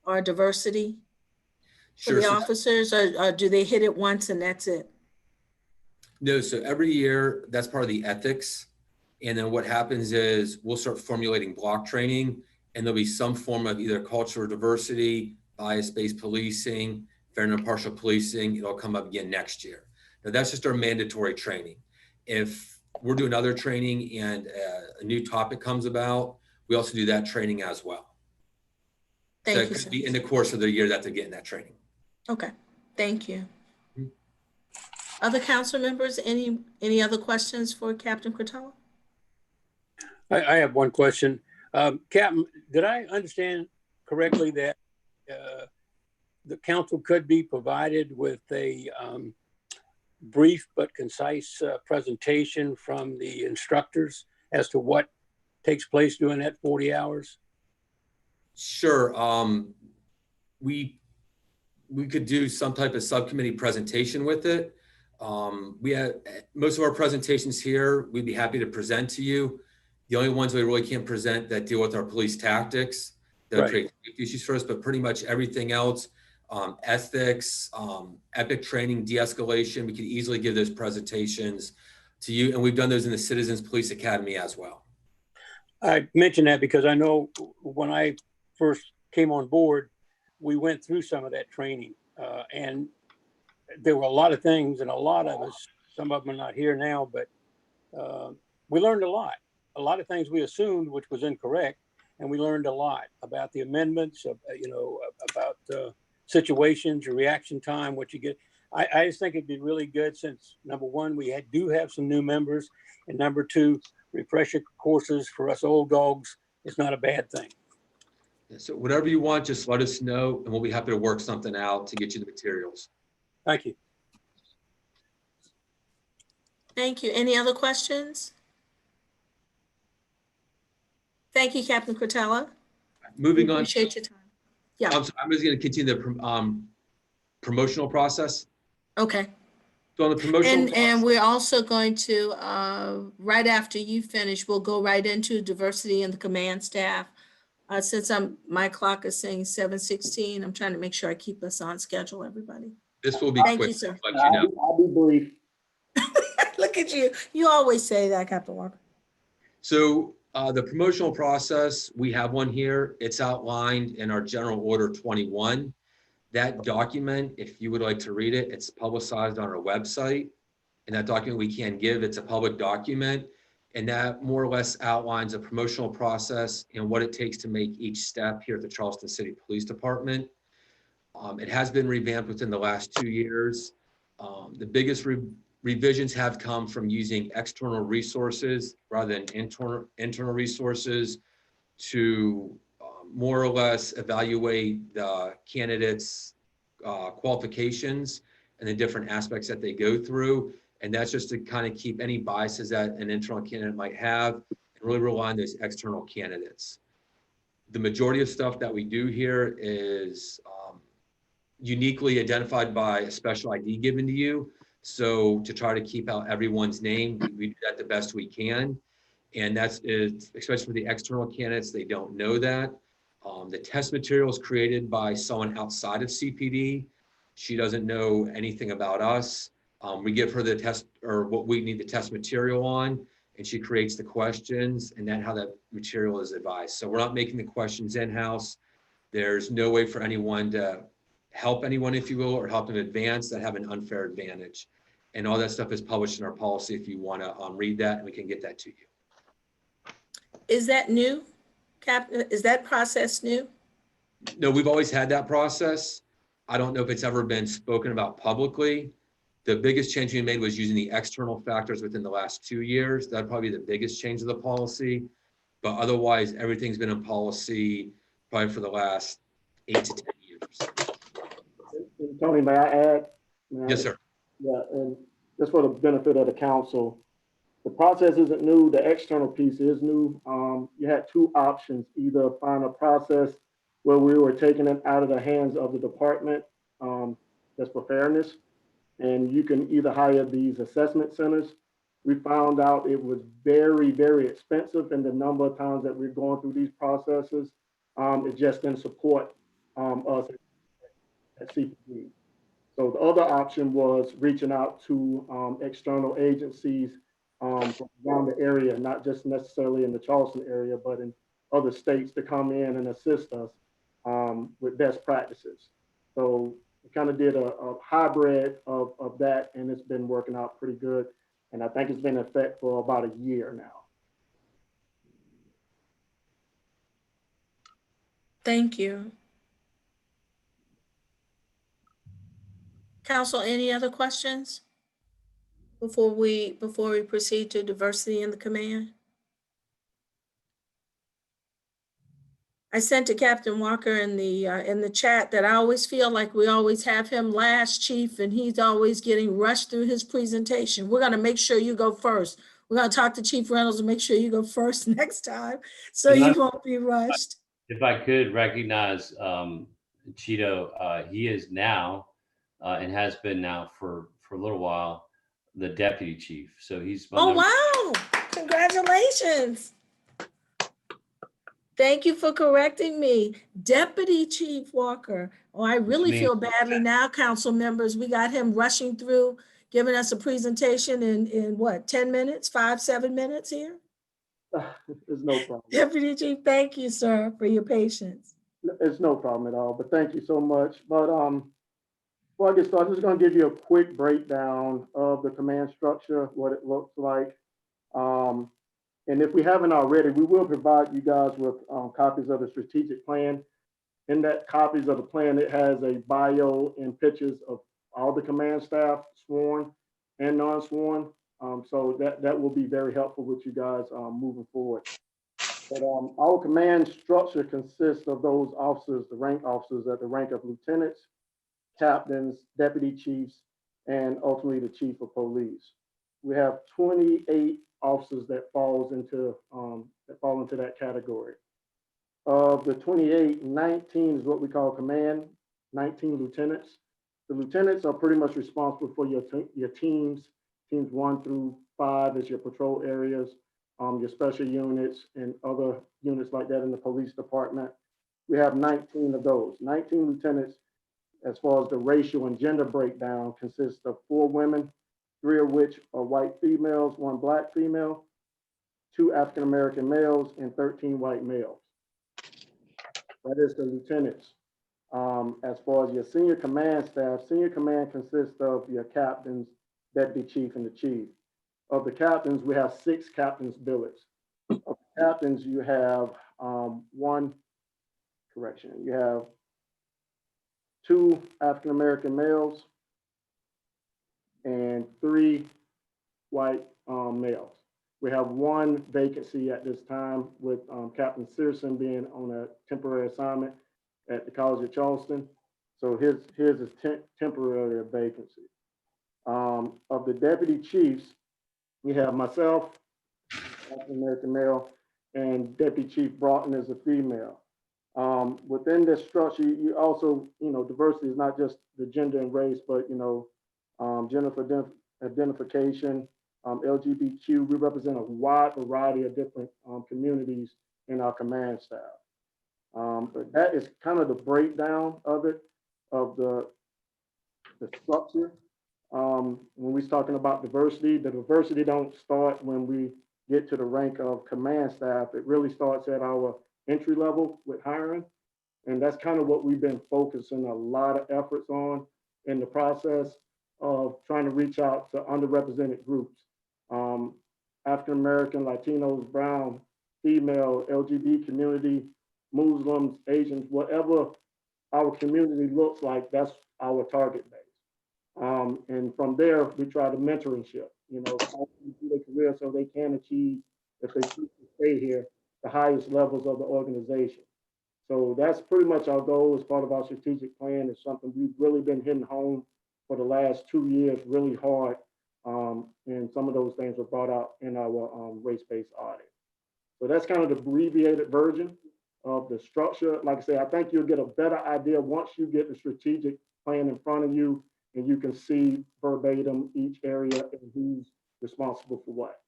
or diversity for the officers, or do they hit it once and that's it? No, so every year that's part of the ethics. And then what happens is we'll start formulating block training, and there'll be some form of either cultural diversity, bias-based policing, fair and impartial policing. It'll come up again next year. Now, that's just our mandatory training. If we're doing other training and a new topic comes about, we also do that training as well. So Thank it you, could sir. be in the course of the year that they're getting that training. Okay, thank you. Other council members, any other questions for Captain Cortella? I have one question. Captain, did I understand correctly that the council could be provided with a brief but concise presentation from the instructors as to what takes place during that 40 hours? Sure. We could do some type of subcommittee presentation with it. We have most of our presentations here, we'd be happy to present to you. The only ones we really can't present that deal with our police tactics that create issues for us, but pretty much everything else, ethics, epic training, de-escalation, we could easily give those presentations to you. And we've done those in the Citizens Police Academy as well. I mention that because I know when I first came on board, we went through some of that training and there were a lot of things, and a lot of us, some of them are not here now, but we learned a lot of things we assumed, which was incorrect. And we learned a lot about the amendments, about situations, your reaction time, what you get. I just think it'd be really good since, number one, we do have some new members, and number two, refresher courses for us old dogs is not a bad thing. So whatever you want, just let us know, and we'll be happy to work something out to get you the materials. Thank you. Thank you. Any other questions? Thank you, Captain Cortella. Moving on. Appreciate your time. Yeah. I'm just going to continue the promotional process. Okay. So on the promotional and we're also going to, right after you finish, we'll go right into diversity in the command staff. Since my clock is saying 7:16, I'm trying to make sure I keep us on schedule, everybody. This will be Thank quick. you, sir. Let you know. I'll be brief. Look at you. You always say that, Captain Walker. So the promotional process, we have one here. It's outlined in our General Order 21. That document, if you would like to read it, it's publicized on our website. And that document we can give, it's a public document. And that more or less outlines a promotional process and what it takes to make each step here at the Charleston City Police Department. It has been revamped within the last 2 years. The biggest revisions have come from using external resources rather than internal resources to more or less evaluate the candidates' qualifications and the different aspects that they go through. And that's just to kind of keep any biases that an internal candidate might have and really rely on those external candidates. The majority of stuff that we do here is uniquely identified by a special ID given to you. So to try to keep out everyone's name, we do that the best we can. And that's especially for the external candidates, they don't know that. The test material is created by someone outside of CPD. She doesn't know anything about us. We give her the test or what we need the test material on, and she creates the questions, and then how that material is advised. So we're not making the questions in-house. There's no way for anyone to help anyone, if you will, or help them advance that have an unfair advantage. And all that stuff is published in our policy if you want to read that, and we can get that to you. Is that new, Captain? Is that process new? No, we've always had that process. I don't know if it's ever been spoken about publicly. The biggest change we made was using the external factors within the last 2 years. That'd probably be the biggest change of the policy. But otherwise, everything's been in policy probably for the last 8 to 10 years. Tony, may I add? Yes, sir. Yeah, and just for the benefit of the council, the process isn't new. The external piece is new. You had two options: either find a process where we were taking it out of the hands of the department, that's for fairness, and you can either hire these assessment centers. We found out it was very, very expensive, and the number of times that we're going through these processes, it just didn't support us at CPD. So the other option was reaching out to external agencies from around the area, not just necessarily in the Charleston area, but in other states to come in and assist us with best practices. So kind of did a hybrid of that, and it's been working out pretty good. And I think it's been in effect for about a year now. Thank you. Council, any other questions before we proceed to diversity in the command? I sent to Captain Walker in the chat that I always feel like we always have him last, Chief, and he's always getting rushed through his presentation. We're gonna make sure you go first. We're gonna talk to Chief Reynolds and make sure you go first next time, so you won't be rushed. If I could recognize Cheeto, he is now and has been now for a little while the deputy chief. So he's Oh wow! Congratulations. Thank you for correcting me. Deputy Chief Walker. Oh, I really feel badly now, council members. We got him rushing through, giving us a presentation in what, 10 minutes, 7 minutes here? It's no problem. Deputy Chief, thank you, sir, for your patience. It's no problem at all, but thank you so much. But before I get started, I'm just going to give you a quick breakdown of the command structure, what it looks like. And if we haven't already, we will provide you guys with copies of the strategic plan. In that copies of the plan, it has a bio and pictures of all the command staff, sworn and non-sworn. So that will be very helpful with you guys moving forward. But our command structure consists of those officers, the rank officers at the rank of lieutenants, captains, deputy chiefs, and ultimately the chief of police. We have 28 officers that fall into that category. Of the 28, 19 is what we call command, 19 lieutenants. The lieutenants are pretty much responsible for your teams 1 through 5 is your patrol areas, your special units and other units like that in the police department. We have 19 of those. 19 lieutenants, as far as the racial and gender breakdown, consists of 4 women, 3 of which are white females, 1 black female, 2 African-American males, and 13 white males. That is the lieutenants. As far as your senior command staff, senior command consists of your captains, deputy chief, and the chief. Of the captains, we have 6 captains billets. Of the captains, you have you have 2 African-American males and 3 white males. We have 1 vacancy at this time with Captain Searson being on a temporary assignment at the College of Charleston. So his is temporary vacancy. Of the deputy chiefs, we have myself, African-American male, and Deputy Chief Broughton is a female. Within this structure, you also, diversity is not just the gender and race, but, gender identification, LGBTQ. We represent a wide variety of different communities in our command staff. But that is kind of the breakdown of it, of the structure. When we're talking about diversity, the diversity don't start when we get to the rank of command staff. It really starts at our entry level with hiring. And that's kind of what we've been focusing a lot of efforts on in the process of trying to reach out to underrepresented groups. African-American, Latinos, brown, female, LGBT community, Muslims, Asians, whatever our community looks like, that's our target base. And from there, we try to mentorship, how to do their career so they can achieve, if they choose to stay here, the highest levels of the organization. So that's pretty much our goal as part of our strategic plan. It's something we've really been hitting home for the last 2 years really hard. And some of those things were brought out in our race-based audit. So that's kind of the abbreviated version of the structure. Like I say, I think you'll get a better idea once you get the strategic plan in front of you and you can see verbatim each area and who's responsible for what.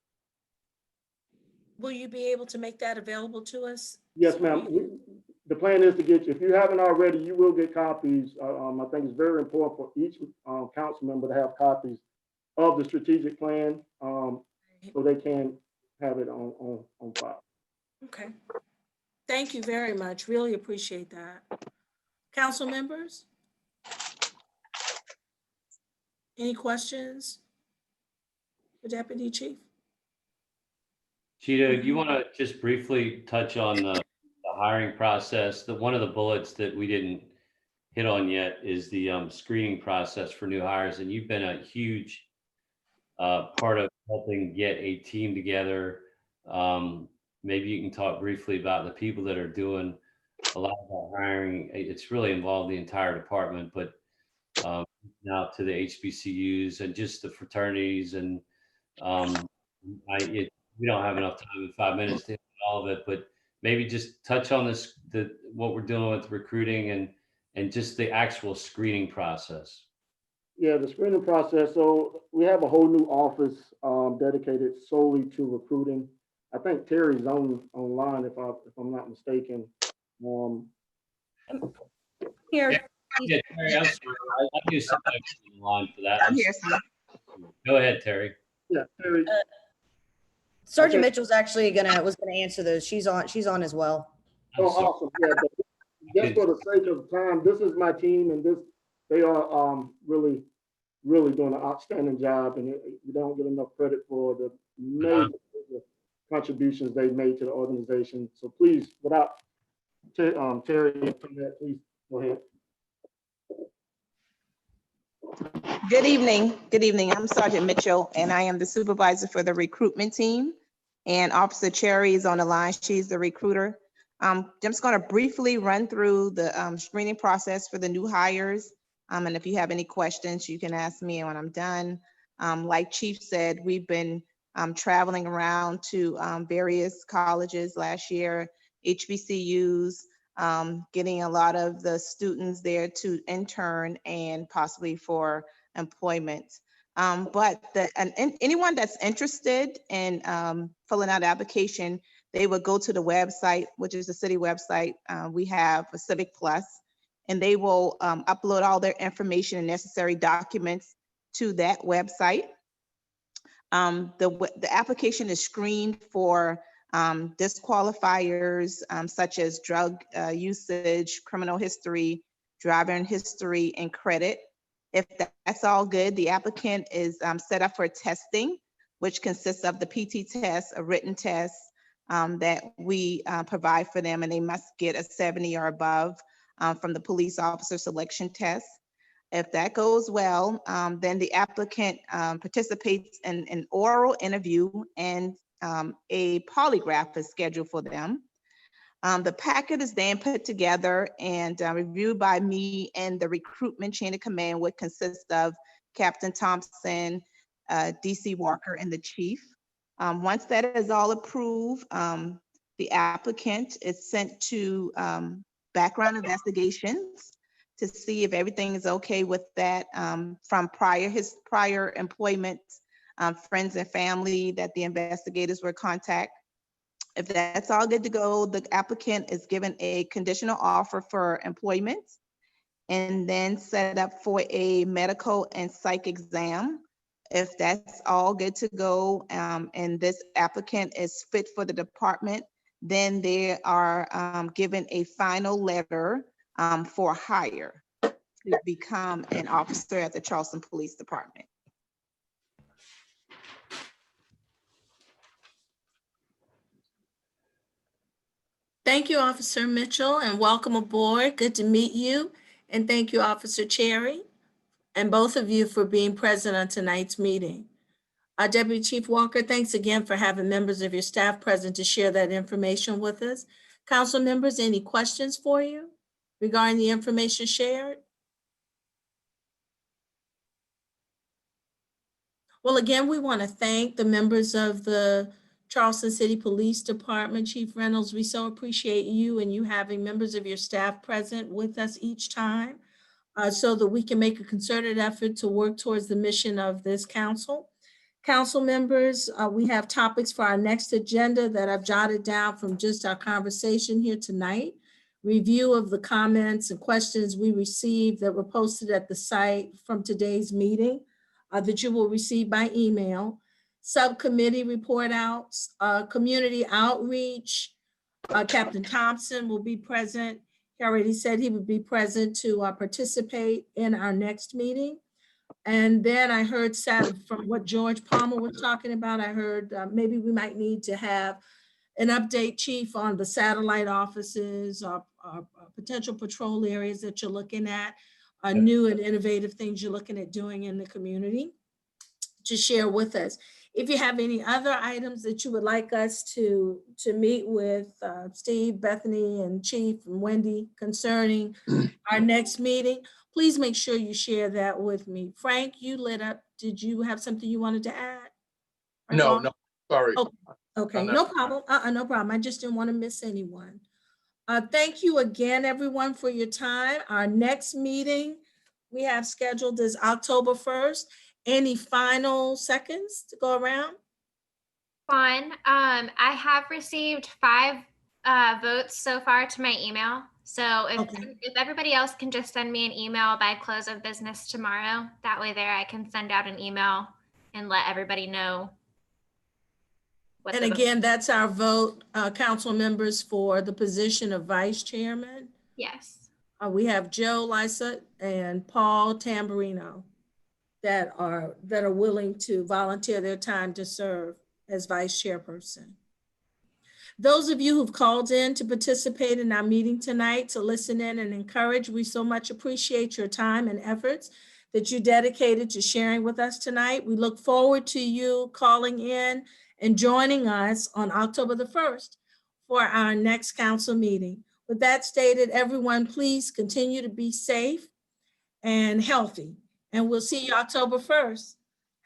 Will you be able to make that available to us? Yes, ma'am. The plan is to get you, if you haven't already, you will get copies. I think it's very important for each council member to have copies of the strategic plan so they can have it on file. Okay. Thank you very much. Really appreciate that. Council members? Any questions for Deputy Chief? Cheetah, do you want to just briefly touch on the hiring process? One of the bullets that we didn't hit on yet is the screening process for new hires, and you've been a huge part of helping get a team together. Maybe you can talk briefly about the people that are doing a lot of that hiring. It's really involved the entire department, but now to the HBCUs and just the fraternities. And we don't have enough time in 5 minutes to hit all of it, but maybe just touch on this, what we're doing with recruiting and just the actual screening process. Yeah, the screening process. So we have a whole new office dedicated solely to recruiting. I think Terry's online, if I'm not mistaken. Here. Yeah, Terry, I'm sorry. I knew somebody was online for that. I'm here, sir. Go ahead, Terry. Yeah, Terry. Sergeant Mitchell's actually was gonna answer those. She's on as well. Oh, awesome. Yeah, but just for the sake of time, this is my team, and they are really doing an outstanding job, and you don't get enough credit for the major contributions they've made to the organization. So please, without Terry, please go ahead. Good evening. Good evening. I'm Sergeant Mitchell, and I am the supervisor for the recruitment team. And Officer Cherry is on the line. She's the recruiter. I'm just going to briefly run through the screening process for the new hires. And if you have any questions, you can ask me when I'm done. Like Chief said, we've been traveling around to various colleges last year, HBCUs, getting a lot of the students there to intern and possibly for employment. But anyone that's interested in filling out the application, they would go to the website, which is the city website. We have a Civic Plus, and they will upload all their information and necessary documents to that website. The application is screened for disqualifiers such as drug usage, criminal history, driving history, and credit. If that's all good, the applicant is set up for testing, which consists of the PT test, a written test that we provide for them, and they must get a 70 or above from the police officer selection test. If that goes well, then the applicant participates in an oral interview, and a polygraph is scheduled for them. The packet is then put together and reviewed by me, and the recruitment chain of command would consist of Captain Thompson, DC Walker, and the chief. Once that is all approved, the applicant is sent to background investigations to see if everything is okay with that from his prior employment, friends and family that the investigators were contact. If that's all good to go, the applicant is given a conditional offer for employment and then set up for a medical and psych exam. If that's all good to go and this applicant is fit for the department, then they are given a final letter for hire to become an officer at the Charleston Police Department. Thank you, Officer Mitchell, and welcome aboard. Good to meet you. And thank you, Officer Cherry, and both of you for being present on tonight's meeting. Deputy Chief Walker, thanks again for having members of your staff present to share that information with us. Council members, any questions for you regarding the information shared? Well, again, we want to thank the members of the Charleston City Police Department. Chief Reynolds, we so appreciate you and you having members of your staff present with us each time so that we can make a concerted effort to work towards the mission of this council. Council members, we have topics for our next agenda that I've jotted down from just our conversation here tonight. Review of the comments and questions we received that were posted at the site from today's meeting that you will receive by email. Subcommittee report outs, community outreach. Captain Thompson will be present. He already said he would be present to participate in our next meeting. And then I heard from what George Palmer was talking about, I heard maybe we might need to have an update, Chief, on the satellite offices or potential patrol areas that you're looking at, new and innovative things you're looking at doing in the community to share with us. If you have any other items that you would like us to meet with Steve, Bethany, and Chief and Wendy concerning our next meeting, please make sure you share that with me. Frank, you lit up. Did you have something you wanted to add? No, sorry. Oh, okay, no problem. No problem. I just didn't want to miss anyone. Thank you again, everyone, for your time. Our next meeting we have scheduled is October 1st. Any final seconds to go around? Fun. I have received 5 votes so far to my email. So if everybody else can just send me an email by close of business tomorrow, that way there I can send out an email and let everybody know. And again, that's our vote, council members, for the position of vice chairman. Yes. We have Joe Lysett and Paul Tamburino that are willing to volunteer their time to serve as vice chairperson. Those of you who've called in to participate in our meeting tonight, to listen in and encourage, we so much appreciate your time and efforts that you dedicated to sharing with us tonight. We look forward to you calling in and joining us on October the 1st for our next council meeting. With that stated, everyone, please continue to be safe and healthy. And we'll see you October 1st.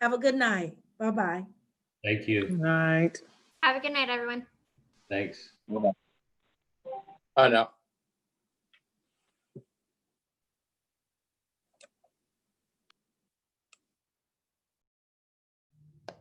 Have a good night. Bye-bye. Thank you. Good night. Have a good night, everyone. Thanks. I know.